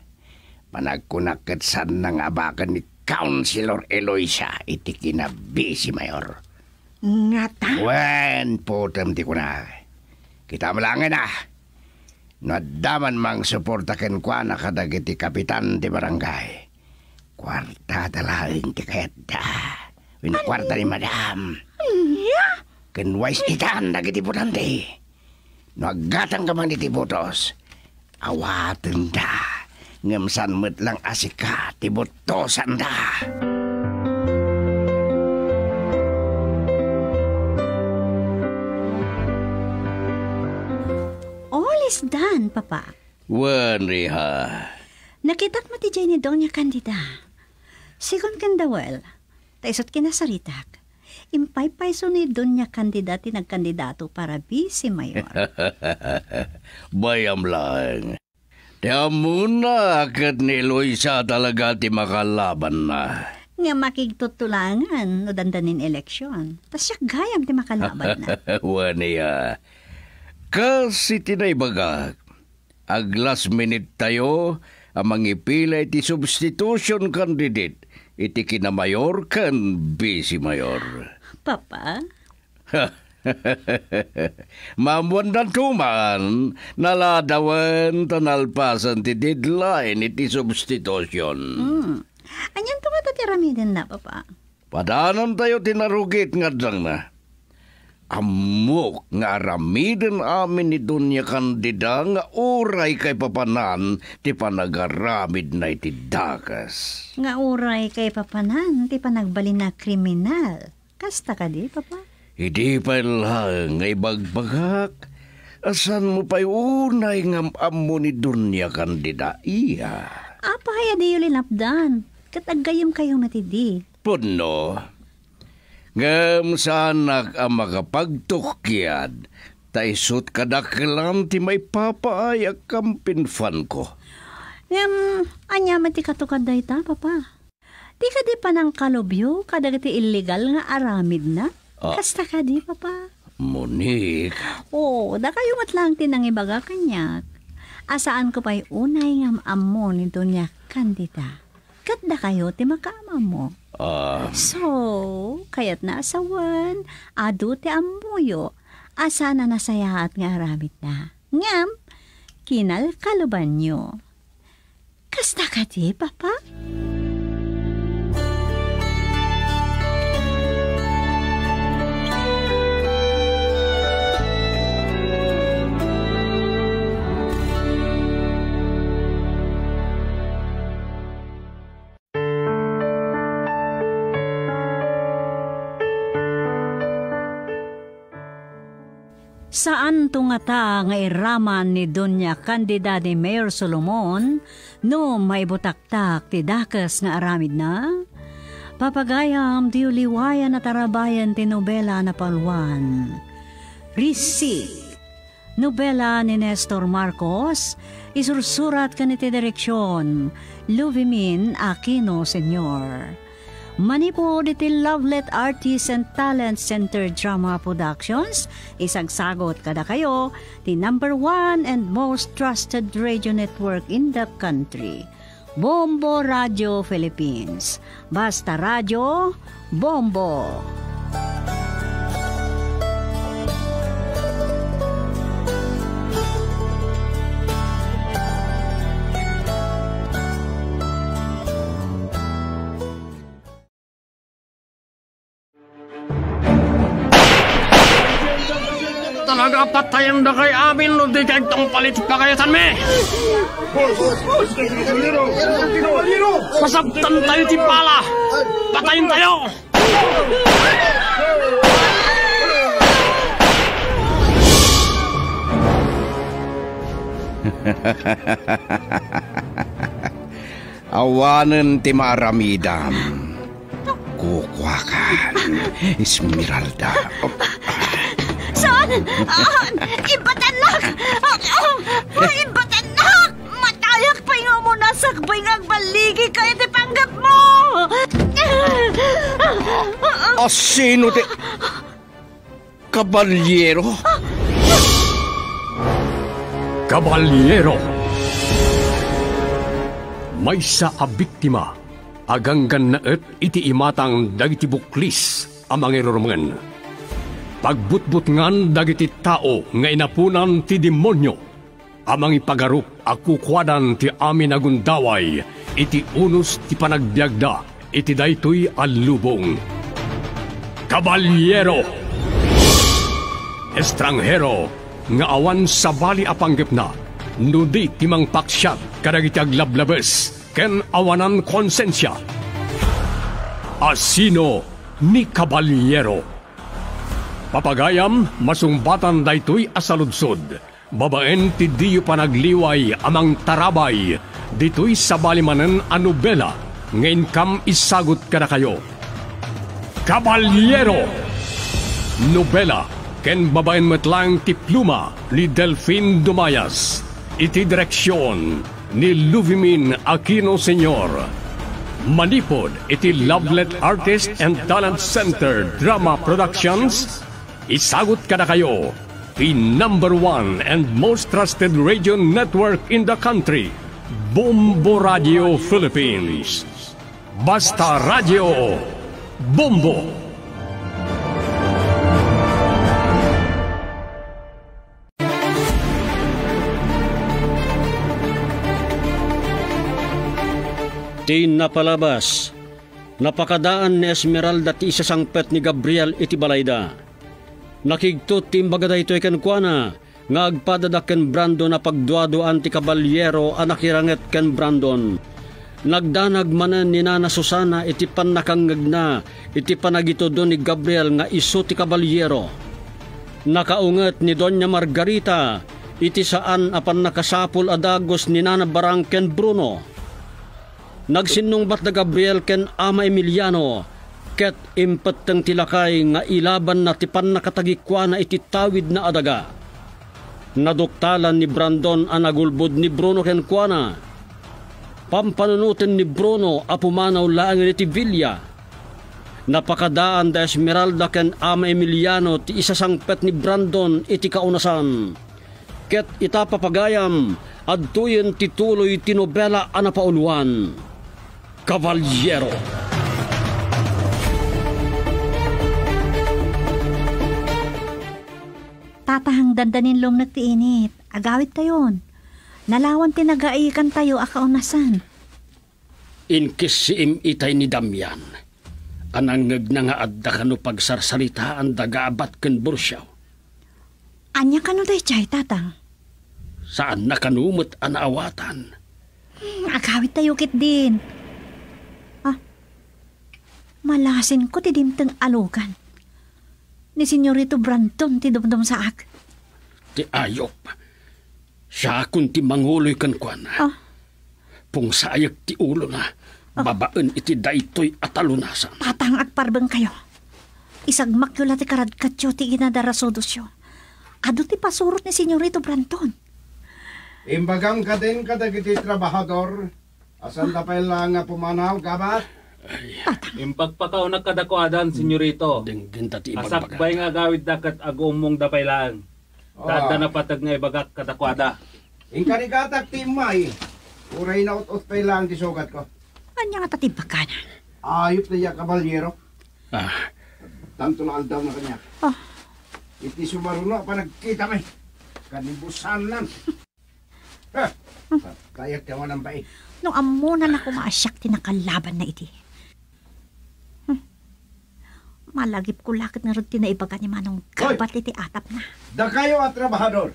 Panagkunakit san nang abakan ni Councilor Eloisa iti kinabisi mayor. Nga ta? Wen, putem ti kuna. Kita malangin na. Nadaman mang suportaken kwa na kadagiti kapitan ti barangay. Kwarta dalaing ti kayat da. Win kwarta ni Madam. Nya? Kenwais itan dagiti putante. Nagatang ka man iti butos. Awaten da. Ngamsan met lang asika ti butosan da. All is done, Papa. Wan, Riha. Nakitak mo ti Jenny Doña Candida. Sigon kan dawel, taisot kinasaritak. Impay-pay ni Doña Candida ti nagkandidato para vice mayor. Bayam lang. Tiyan muna akit ni Eloisa talaga ti makalaban na. Nga makigtutulangan no dandanin eleksyon. Tas siya gayam ti makalaban na. Waniya. Kasi tinaybagak. Ag last minute tayo amang ipilay ti substitution candidate iti kinamayor kan vice mayor. Papa? Mamuan tuman, naladawan tanalpasan ti deadline iti substitution. Anyan tumatatiramitin na, Papa? Padanan tayo tinarugit nga lang na. Amok nga aramiden amin ni Doña Candida nga uray kay papanan ti panagaramid na iti dakas. Nga uray kay papanan ti panagbalin na kriminal. Kasta ka di, Papa? Hindi pa lang nga ibagbagak. Asan mo pa'y unay nga amo ni Doña Candida iya? Apaya di yun linapdan. Katagayom kayong natidi. Puno. Ngam sa anak ang makapagtukyad, taisot kadaklan ti may papaayak kang pinfan ko. Ngam, anya mati katukad da ita, Papa. Di ka di pa ng kalubyo, kadagiti illegal nga aramid na? Kasta ka di, Papa? Monique. Oo, da kayo matlang tinangibaga kanyak. Asaan ko pa'y unay nga amo ni Doña Candida. Kat da kayo ti makaama mo. So, kaya't na asawan, adu ti amuyo, asa na nasayaat nga aramid na. Ngam, kinal kaluban nyo. Kasta ka di, Papa? Saan tungata nga iraman ni Doña Candida ni Mayor Solomon no may butaktak ti dakas nga aramid na? Papagayam ti uliwayan na tarabayan ti nobela na palwan. Receive. Nobela ni Nestor Marcos, isursurat ka niti direksyon, Luvimin Aquino Sr. Manipod iti Lovelet Artists and Talent Center Drama Productions, isagsagot kada kayo, the #1 and most trusted radio network in the country. Bombo Radio Philippines. Basta Radio, Bombo. Talaga patayan na kay amin no di kay tong palit pa kayo san me. Masabtan tayo ti pala. Patayin tayo. Awanan ti maramidam. Kukwakan, Esmeralda. Saan? Ibatanak! Ibatanak! Matayak pa nga mo nasakbay nga baligi ka iti panggap mo! Sino ti... Kabalyero? Kabalyero. May sa abiktima, aganggan na iti imatang dagiti buklis amang irurungan. Pagbutbutngan dagiti tao nga inapunan ti demonyo, amang ipagarup akukwadan ti amin agundaway, iti unos ti panagbiagda, iti daytoy alubong. Kabalyero! Estranghero, nga awan sa bali apanggip na, nudi timang paksyat kadagiti aglablabes, ken awanan konsensya. Asino ni Kabalyero? Papagayam, masumbatan daytoy asaludsod. Babaen ti diyo panagliway amang tarabay. Dito'y sabalimanan a nobela. Ngayon kam isagot ka na kayo. Kabalyero! Nobela, ken babaen metlang ti pluma ni Delphine Dumayas. Iti direksyon ni Luvimin Aquino Sr. Manipod iti Lovelet Artists and Talent Center Drama Productions. Isagot ka na kayo, the #1 and most trusted radio network in the country, Bombo Radio Philippines. Basta Radio, Bombo! Di napalabas, napakadaan ni Esmeralda ti isasangpet ni Gabriel iti balayda. Nakigtot ti imbaga daytoy ken kuana, nga agpadadak ken Brandon na pagduaduan ti Kabalyero a nakiranget ken Brandon. Nagdanag manen ni Nana Susana iti pannakangeg na, iti panagitudo ni Gabriel nga isu ti Kabalyero. Nakaunget ni Doña Margarita, iti saan apan nakasapul adagos ni Nana Barang ken Bruno. Nagsinungbat na Gabriel ken Ama Emiliano, ket impet teng tilakay nga ilaban na tipan nakatagikwa na iti tawid na adaga. Naduktalan ni Brandon ang nagulbod ni Bruno ken kuana. Pampanunutin ni Bruno apumanaw laang iti Villa. Napakadaan da Esmeralda ken Ama Emiliano ti isasangpet ni Brandon iti kaunasan. Ket itapapagayam adtuyen tituloy ti nobela a napauluan. Kabalyero. Tatahang dandanin lom nagtiinit. Agawit tayon. Nalawan tinagaikan tayo akaunasan. Inkis si itay ni Damian. Anangag na nga adda kano pagsarsalitaan dagaabat ken bursyaw. Anya kano day chay, tatang? Saan na kanumot anaawatan? Agawit tayo kit din. Malasin ko ti dimteng alukan. Ni Senyorito Brandon ti dumdum saak. Ti ayop. Siya akong ti manguloy kan kwan. Pungsayag ti ulo na. Babaan iti daytoy atalunasan. Tatang agparbeng kayo. Isagmak yula ti karadkatyo ti ginadara sodosyo. Ado ti pasurot ni Senyorito Brandon. Imbagam ka din kadagiti trabahador. Asan da pa lang nga pumanaw, gabat? Impagpakaw na kadakwadan, senyorito. Asakbay nga gawid dakat agumong dapay lang. Dada na patag nga ibagak kadakwada. Ingkanigatak timay. Uray na ut-ut pa lang di sugat ko. Anya nga tatibag ka na? Ayop na ya kabalyero. Tanto na aldaw na kanya. Iti sumaruno pa nagkita may. Kanibusan lang. Kaya ka walang bait. Nung amunan ako maasyak tinakalaban na iti. Malagip ko lakit na rin tinaibaga ni Manong kabat iti atap na. Da kayo at trabahador.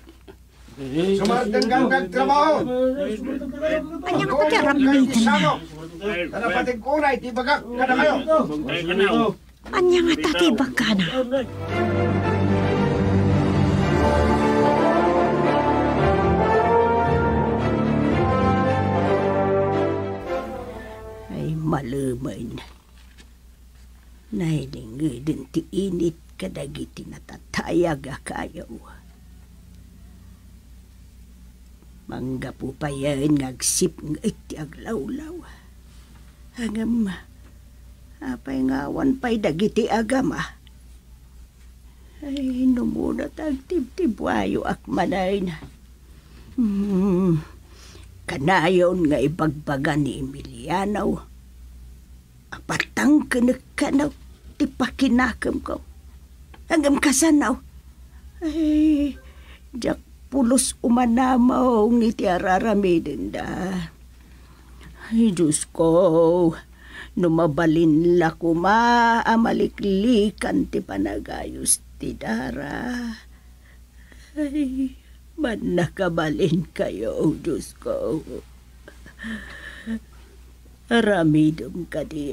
Sumartang kang kagtrabaho. Anya nga pati aramitan na. Tanapating kunay, tibagak ka na kayo. Anya nga tatibag ka na. Ay malaman. Nahilingi din ti init kadagiti natatayag akayaw. Mangga po pa yan ngagsip ng iti aglawlaw. Hangam, apay ngawan pa'y dagiti agama. Ay, numunat ang tibtibwayo akmanay na. Kanayon nga ibagbaga ni Emiliano. Apatang kanakanaw, tipakinakam ko. Hanggang kasanaw. Ay, jak pulos umanamaw ngiti araramidin da. Ay, Diyos ko, numabalin la kuma amaliklikan ti panagayos ti dara. Ay, man nakabalin kayo, Diyos ko. Aramidom ka di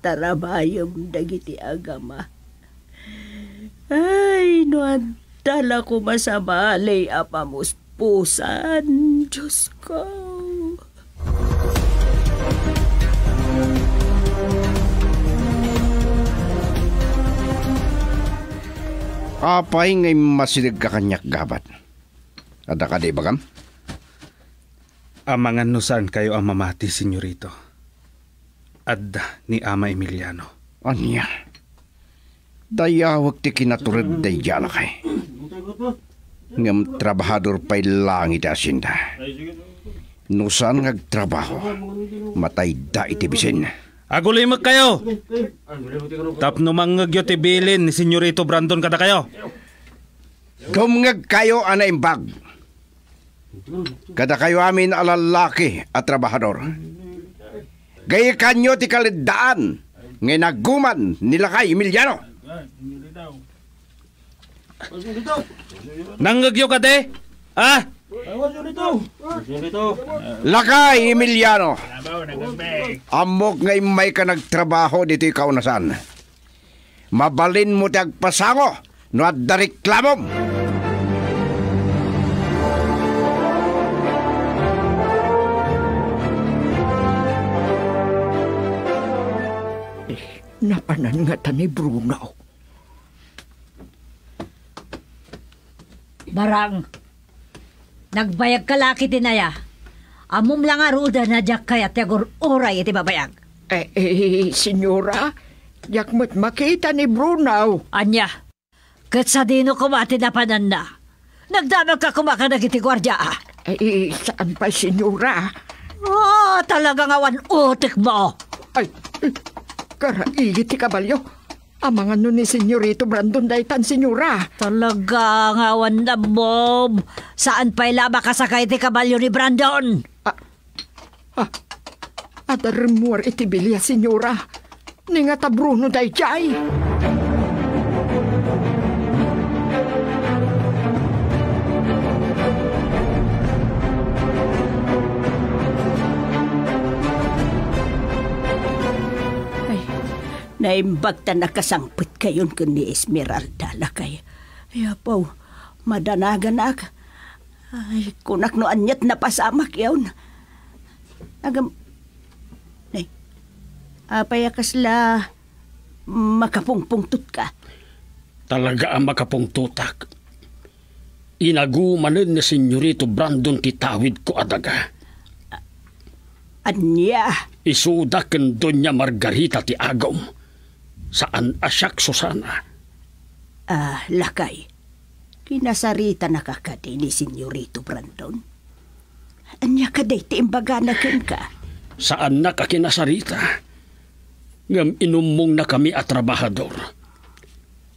tarabayom dagiti agama. Ay, nuadala ko masabalay apamuspusan, Diyos ko. Apay ngay masilig ka kanyak gabat. Ada ka di bagam? Amangan nusan kayo ang mamati, senyorito. Adda ni Ama Emiliano. Anya? Dayawag ti kinaturid dayala kay. Ngam trabahador pa'y langit asinda. Nusan ngagtrabaho, matay da iti bisin. Agulimag kayo! Tapno manggagyo ti bilin ni Senyorito Brandon kada kayo. Gumngag kayo anaimbag. Kada kayo amin alalaki at trabahador. Gaya kanyo ti kalidaan ngay naguman nila kay Emiliano. Nanggagyo ka de? Lakay Emiliano. Amok ngay may ka nagtrabaho dito ikaw nasan. Mabalin mo ti agpasango no at dariklamom. Napanan nga ta ni Bruno. Barang, nagbayag ka laki tinaya. Amom lang aruda na jak kaya tegur oray iti babayag. Senyora, yak mo't makita ni Bruno. Anya, kat sa dino kumati na panan na. Nagdamag ka kumakadag iti gwardya. Saan pa, senyora? Talagang awan utik mo. Ay, karaigi ti kabalyo. Amangan nun ni Senyorito Brandon daytan, senyora. Talaga awan na, Bob. Saan pa'y laba kasakay ti kabalyo ni Brandon? Adarmuar iti bilya, senyora. Ninga ta Bruno dayjay. Naimbag ta nakasangpit kayon kun ni Esmeralda lakay. Ay, apaw, madanagan ak. Ay, kunak no anyat na pasamak yawn. Agam, ay, apay akasla makapungpungtut ka. Talaga ang makapungtutak. Inagumanan na Senyorito Brandon titawid ko adaga. Anya? Isuda ken Doña Margarita ti agom. Saan asyak Susana? Lakay. Kinasarita nakakadi ni Senyorito Brandon. Anya kaday ti imbaga na ken ka? Saan na ka kinasarita? Ngam inumong na kami at trabahador.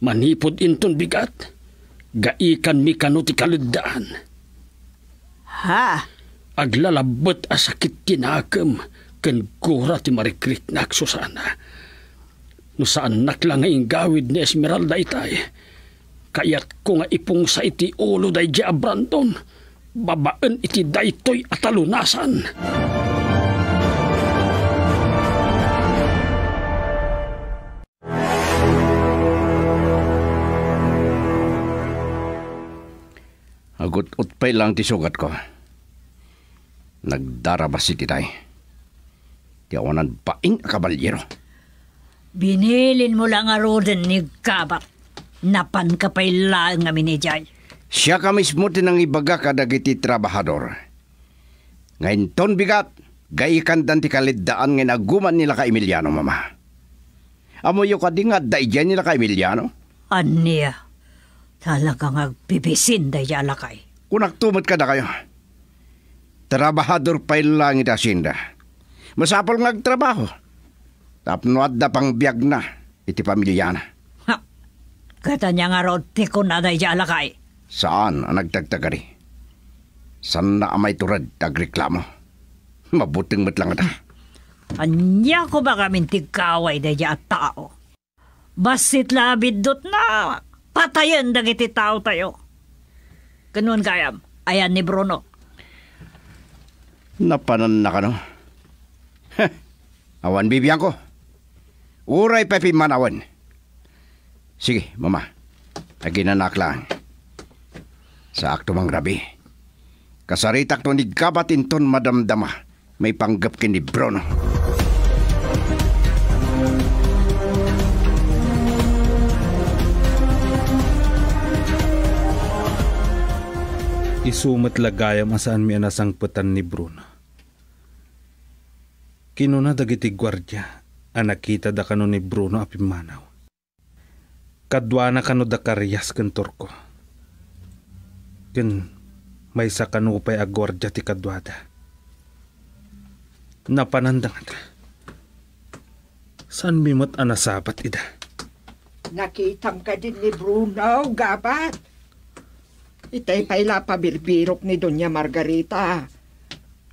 Manipod inton bigat. Gaikan mi kano ti kaludaan. Ha? Aglalabot a sakit tinakam ken gura ti marikrit nak Susana. No saan naklang nga ingawid ni Esmeralda itay. Kayat ko nga ipong sa iti ulo day di Brandon. Babaan iti daytoy at talunasan. Agut-utpay lang ti sugat ko. Nagdarabas si titay. Ti awanan paing a kabalyero. Binilin mo lang aroden ni Kabat. Napan ka pa'y lang nga minijay. Siya ka mismo tinang ibaga kadagiti trabahador. Ngayon ton bigat, gaikan dan ti kaliddaan nga naguman nila ka Emiliano, mama. Amo yung kadingad da iyan nila ka Emiliano? Aniya. Talagang agbibisin da yalakay. Kung nagtumot ka na kayo. Trabahador pa'y lang ita sinda. Masapal ngagtrabaho. Tapnoad da pang biyag na iti pamilyana. Ha! Kata niya nga rod tiko na da yalakay. Saan ang nagtagtagari? Saan na amay turad tagreklamo? Mabuting matlang ata. Anya ko ba kaming tigkaway da ya tao? Basit labid dot na. Patayan dagiti tao tayo. Ganun kayam. Ayan ni Bruno. Napanan na ka no? Awan bibiyang ko. Uray pa pimanawan. Sige, mama. Aginanak lang. Sa akto mang rabi. Kasaritak to ni Gabatinton madamdama. May panggap kin ni Bruno. Isumat lagayam asaan mi anasang petan ni Bruno. Kinuna dagiti gwardya, anakita da kano ni Bruno apimanaw. Kadwa na kano da karyas kantor ko. Ken may sa kanupay a gwardya ti kadwada. Napanandang ata. Saan mi mat anasabat ida? Nakitam ka din ni Bruno, Gabat. Itay payla pabirbirok ni Doña Margarita.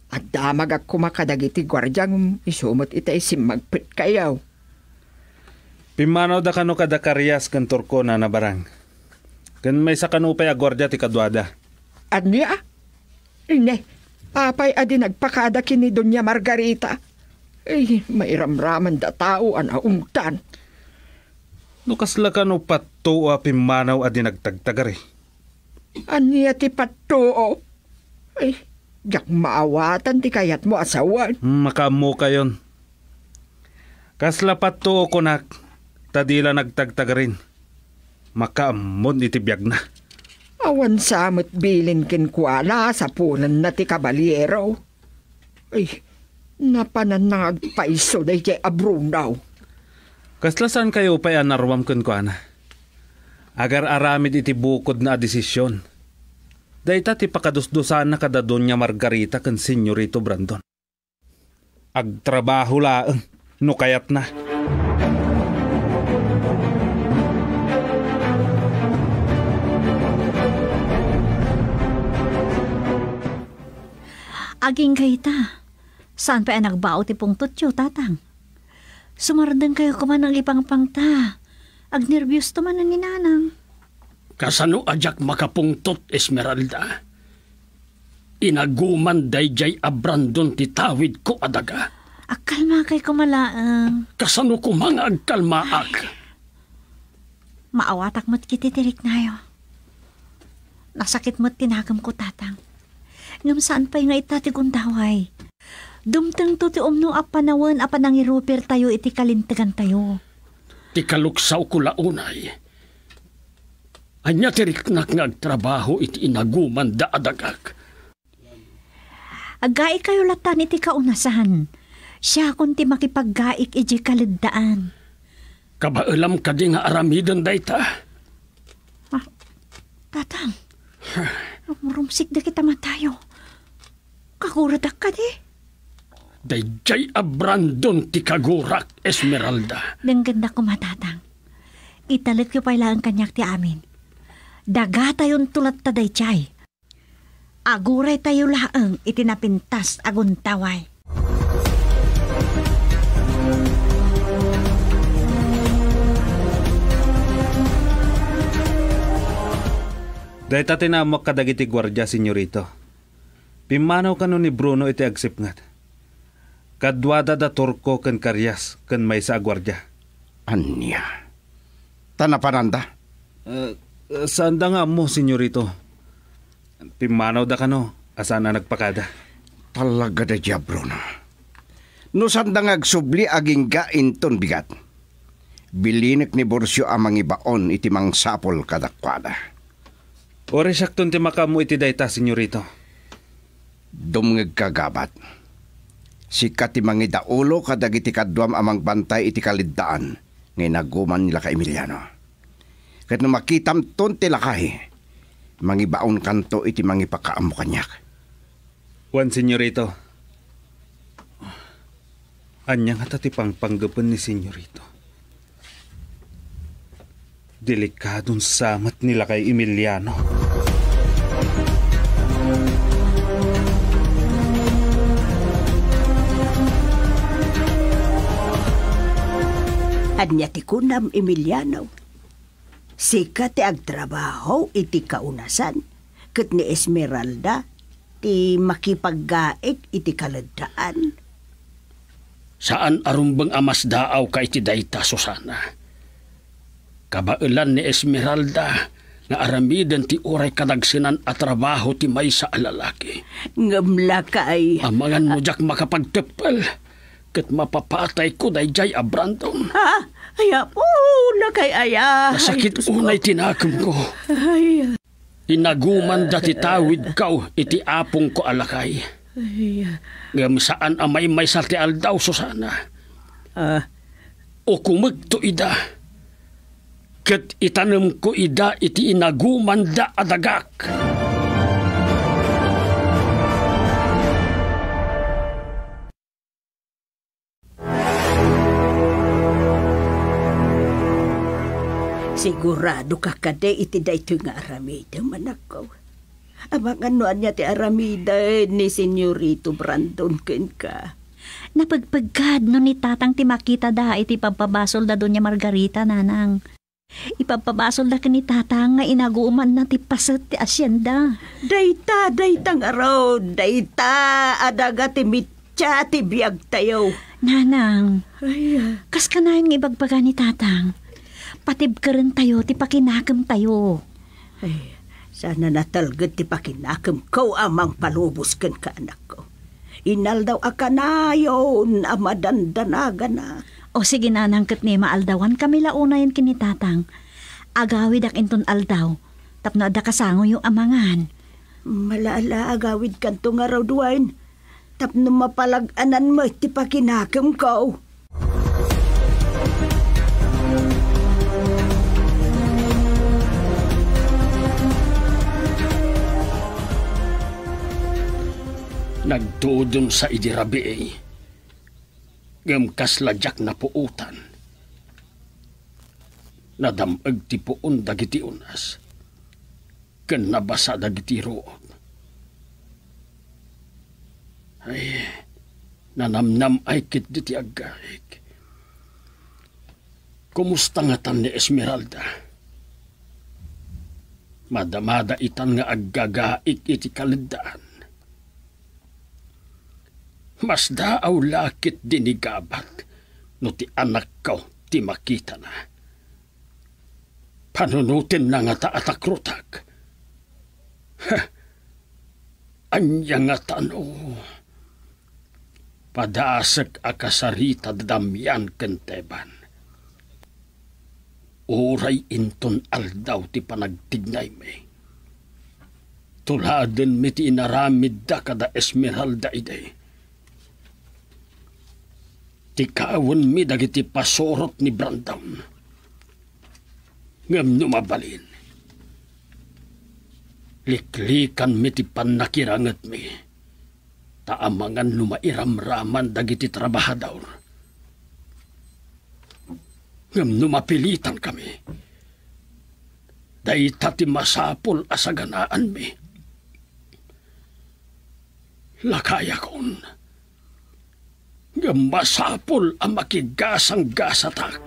At damag ak kumakadagiti gwardyang isumot itay simagpit kayaw. Pimanaw da kano kada karyas kantor ko na nabarang. Kan may sa kanupay a gwardya ti kadwada. Anya? Ine, apay adi nagpakada kini Doña Margarita. Ay, mairamraman da tao an aungtan. Lukas la kano pato a pimanaw adi nagtagtagari. Anya ti patoo? Ay, jak maawatan ti kayat mo asawan. Makamo kayon. Kasla pato ko nak, tadila nagtagtagarin. Makaamon iti biyag na. Awan samot bilin kinkwala sa punan na ti kabalyero. Ay, napanan na agpaiso day jay abrunaw. Kasla saan kayo pa'y anarwam kinkwana? Agar aramid iti bukod na desisyon. Dayta ti pakadusdusan na kada Doña Margarita kan Senyorito Brandon. Agtrabaho laeng, no kayat na. Aging kayta, saan pa nagbao ti pungtutyo, tatang? Sumardang kayo kuman ang ipangpangta. Agnervyos to man ni nanang. Kasano ajak makapungtot, Esmeralda? Inaguman dayjay a Brandon titawid ko adaga. Akalma kay kumalaang. Kasano ko mga agkalmaak? Maawatak mo't kititirik na yo. Nasakit mo't tinagam ko, tatang. Ngam saan pa'y nga itatigong daway. Dumtang to ti umno apanawan apanangirupir tayo iti kalintigan tayo. Ti kaluksaw ko launay. Anya tiriknak ngagtrabaho iti inaguman da adagak. Agai kayo latan iti kaunasan. Siya kunti makipaggaik iti kalidaan. Kabailam ka di nga aramidon dayta. Tatang, rumsik da kita matayo. Kakuradak ka di. Dayjay abrandon ti kagurak, Esmeralda. Dengganda ko matatang. Italit ko pala ang kanyak ti amin. Daga tayon tulat ta dayjay. Aguray tayo laang itinapintas aguntaway. Dahil tatinamak kadagiti gwardya, senyorito. Pimanaw ka ni Bruno iti agsipngat. Kadwada da turko ken karyas ken may sa gwardya. Anya? Tanapananda? Saan da nga mo, senyorito? Pimanaw da kano, asana nagpakada. Talaga da dya, Bruno. No saan da ngagsubli aging gainton bigat. Bilinek ni Borsyo amang ibaon iti mang sapol kadakwada. Ore sakton ti makamu iti dayta, senyorito. Dumngeg kagabat. Sikat ti mangidaulo kadagiti kadwam amang bantay iti kaliddaan ngay naguman nila ka Emiliano. Kat no makitam ton ti lakay, mangibaon kanto iti mangipakaamo kanyak. Juan, senyorito. Anya nga tati pangpanggapon ni senyorito. Delikadong samat nila kay Emiliano. Anya ti kunam Emiliano. Sika ti agtrabaho iti kaunasan. Ket ni Esmeralda ti makipaggaik iti kaladaan. Saan arumbang amas daaw ka iti dayta, Susana? Kabailan ni Esmeralda nga aramidan ti oray kadagsinan at trabaho ti may sa alalaki. Ngamla kay. Amangan mo jak makapagtepel. Ket mapapatay ko dayjay abrandon. Ha? Aya po, nakay aya. Nasakit unay tinakem ko. Ay. Inaguman dati tawid kaw iti apong ko alakay. Ngam saan amay may sa ti aldaw, Susana. O kumagto ida. Ket itanem ko ida iti inaguman da adagak. Sigurado ka kade iti dayto nga aramida manakaw. Amang anuan niya ti aramida ni Senyorito Brandon ken ka. Napagpagkad no ni tatang ti makita da iti pagpabasol da doon niya Margarita, nanang. Ipapabasol na ka ni tatang nga inaguman na ti paset ti asyenda. Dayta nga raw. Dayta, adaga ti mitya ti biyag tayo. Nanang, kas ka na yung ibagbaga ni tatang. Patib ka rin tayo, ti pakinakam tayo. Ay, sana natalgad ti pakinakam ko amang palubos kan ka anak ko. Inal daw akanayon, amadandanaga na. O sige nanang ket ni maaldawan kami launayan kinitatang. Agawid ak inton aldaw. Tapno ada kasango yung amangan. Malala agawid kanto nga raw duwain. Tapno mapalaganan mo iti pakinakam ko. Nagdudon sa idirabi eh. Gamkas ladyak na puutan. Nadamag ti puon dagiti unas. Ken nabasa dagiti roon. Ay, nanamnam ay kit diti aggaik. Kumusta nga tan ni Esmeralda? Madamada itan nga aggagaik iti kalidaan. Mas daaw lakit dinigabat no ti anak ko ti makita na. Panunutin na nga ta atakrutag. Anya nga tano. Padasag akasarita damyan kenteban. Uray inton aldaw ti panagtignay me. Tuladen mi ti inaramid da kada Esmeralda ide. Ti kawan mi dagiti pasorot ni Brandown. Ngam numabalin. Liklikan mi ti panakirangat mi. Taamangan lumairam-raman dagiti trabahador. Ngam numapilitan kami. Dayta ti masapol asaganaan mi. Lakaya kon. Ngam masapol ang makigasang gasatak.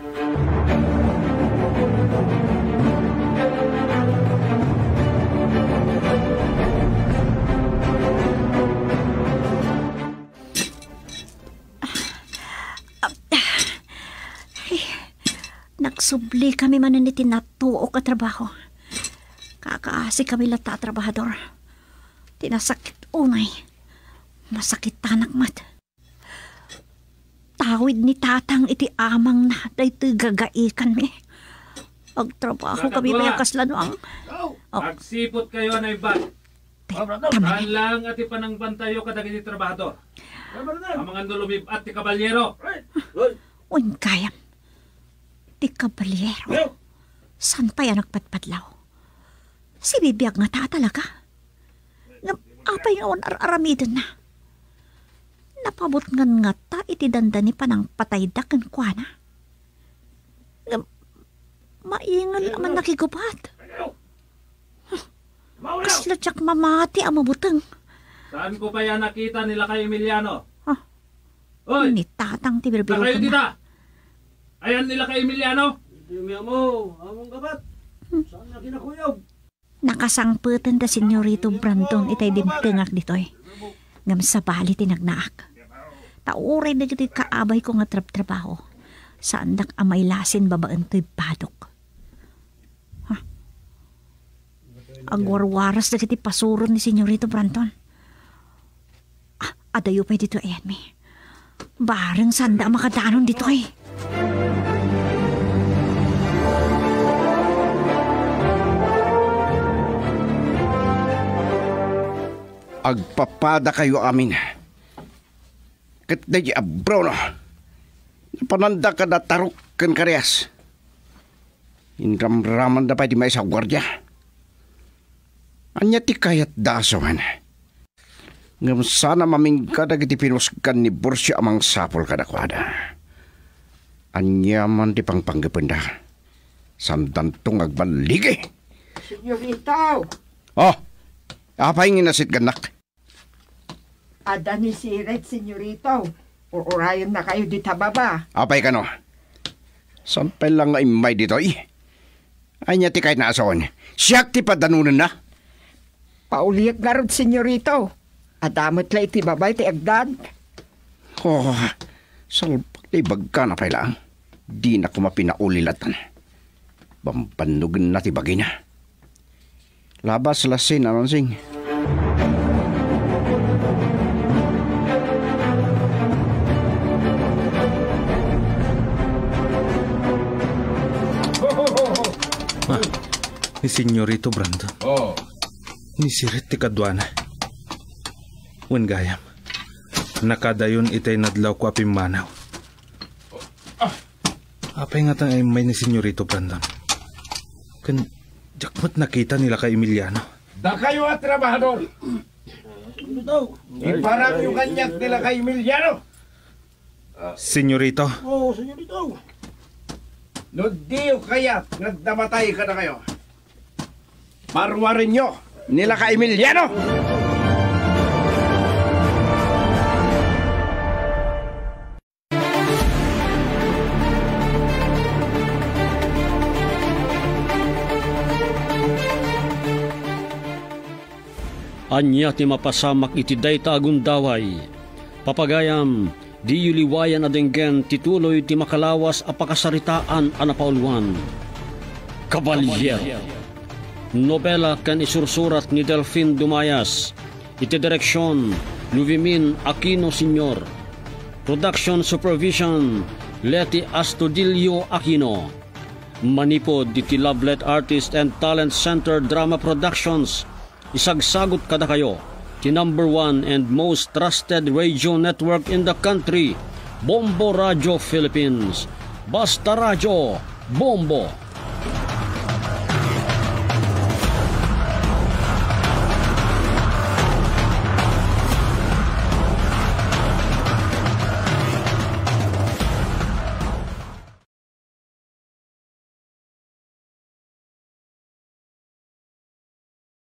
Nagsubli kami mananiti na tuo ka trabaho. Kakaasi kami lata trabahador. Tinasakit unay. Masakit tanak mat. Tawid ni tatang iti amang na dayto gagaikan mi. Agtrabaho kami bayakas lanuang. Magsipot kayo na iba. Saan lang at ipanangbantayo kadagiti trabahador. Ang mga nulumib at ti kabalyero. Uy, kayam. Ti kabalyero. San pa yan nagpatpadlaw? Si bibiyag nga ta talaga. Apay nga aramidin na. Napabot nga ta iti dandani pa ng pataydak ng kuwana. Maingal naman nakigubat. Kasla tsak mamati ang mabutang. Saan ko pa yan nakita nila kay Emiliano? Oy! Ni tatang ti birbiro kayo ka dita! Ayan nila kay Emiliano? Hindi mo, among gabat. Saan na kinakuyog? Nakasangputan da Senyorito Brandon itay dimtengak ditoy. Ngam sa bali tinagnaak. Tauray na giti kaabay ko nga trabaho. Saan dak amay lasin babaan to'y padok. Agwarwaras na giti pasuron ni Senyorito Brandon. Adayo pa dito ayan mi. Bareng sanda makadanon dito eh. Agpapada kayo amin. Kat na di abro no. Pananda ka na tarok kan karyas. Inram-raman na pa di may sa gwardya. Anya ti kayat daso man. Ngam sana mamingka na kiti pinuskan ni Borsya amang sapol kadakwada. Anya man ti pangpanggapenda. Sandantong agbaligi. Senyorito! Oh! Apay nginasit ganak? Ada ni si Red, senyorito. Uurayan na kayo dita baba. Apay ka no? Sampay lang nga imay dito eh. Ay niya ti kahit naasawan. Siyak ti padanunan na. Pauliyak garod, senyorito. Adamot la iti babay ti agdan. Oh, salpak ti bagka na pala. Di na kumapinaulilatan. Bampandugan na ti bagay na. Labas lasin anonsing. Ni Senyorito Brandon. Oh. Ni Sirit ti kadwana. Wen gayam. Nakadayon itay nadlaw ko apimanaw. Apay nga tang ay may ni Senyorito Brandon. Kan jakmat nakita nila kay Emiliano. Da kayo at trabahador. Iparang yung kanyak nila kay Emiliano. Senyorito. Oo, senyorito. No diyo kaya nagdamatay ka na kayo. Marwarin nyo nila kay Emiliano. Anya ti mapasamak iti dayta agundaway. Papagayam, di yuliwayan adenggen tituloy ti makalawas a pakasaritaan a napauluan. Kabalyero. Nobela ken isursurat ni Delfin Dumayas. Iti direksyon, Luvimin Aquino Sr. Production Supervision, Leti Astudillo Aquino. Manipod iti Lovelet Artist and Talent Center Drama Productions. Isagsagot kada kayo ti number 1 and most trusted radio network in the country, Bombo Radio Philippines. Basta Radio, Bombo!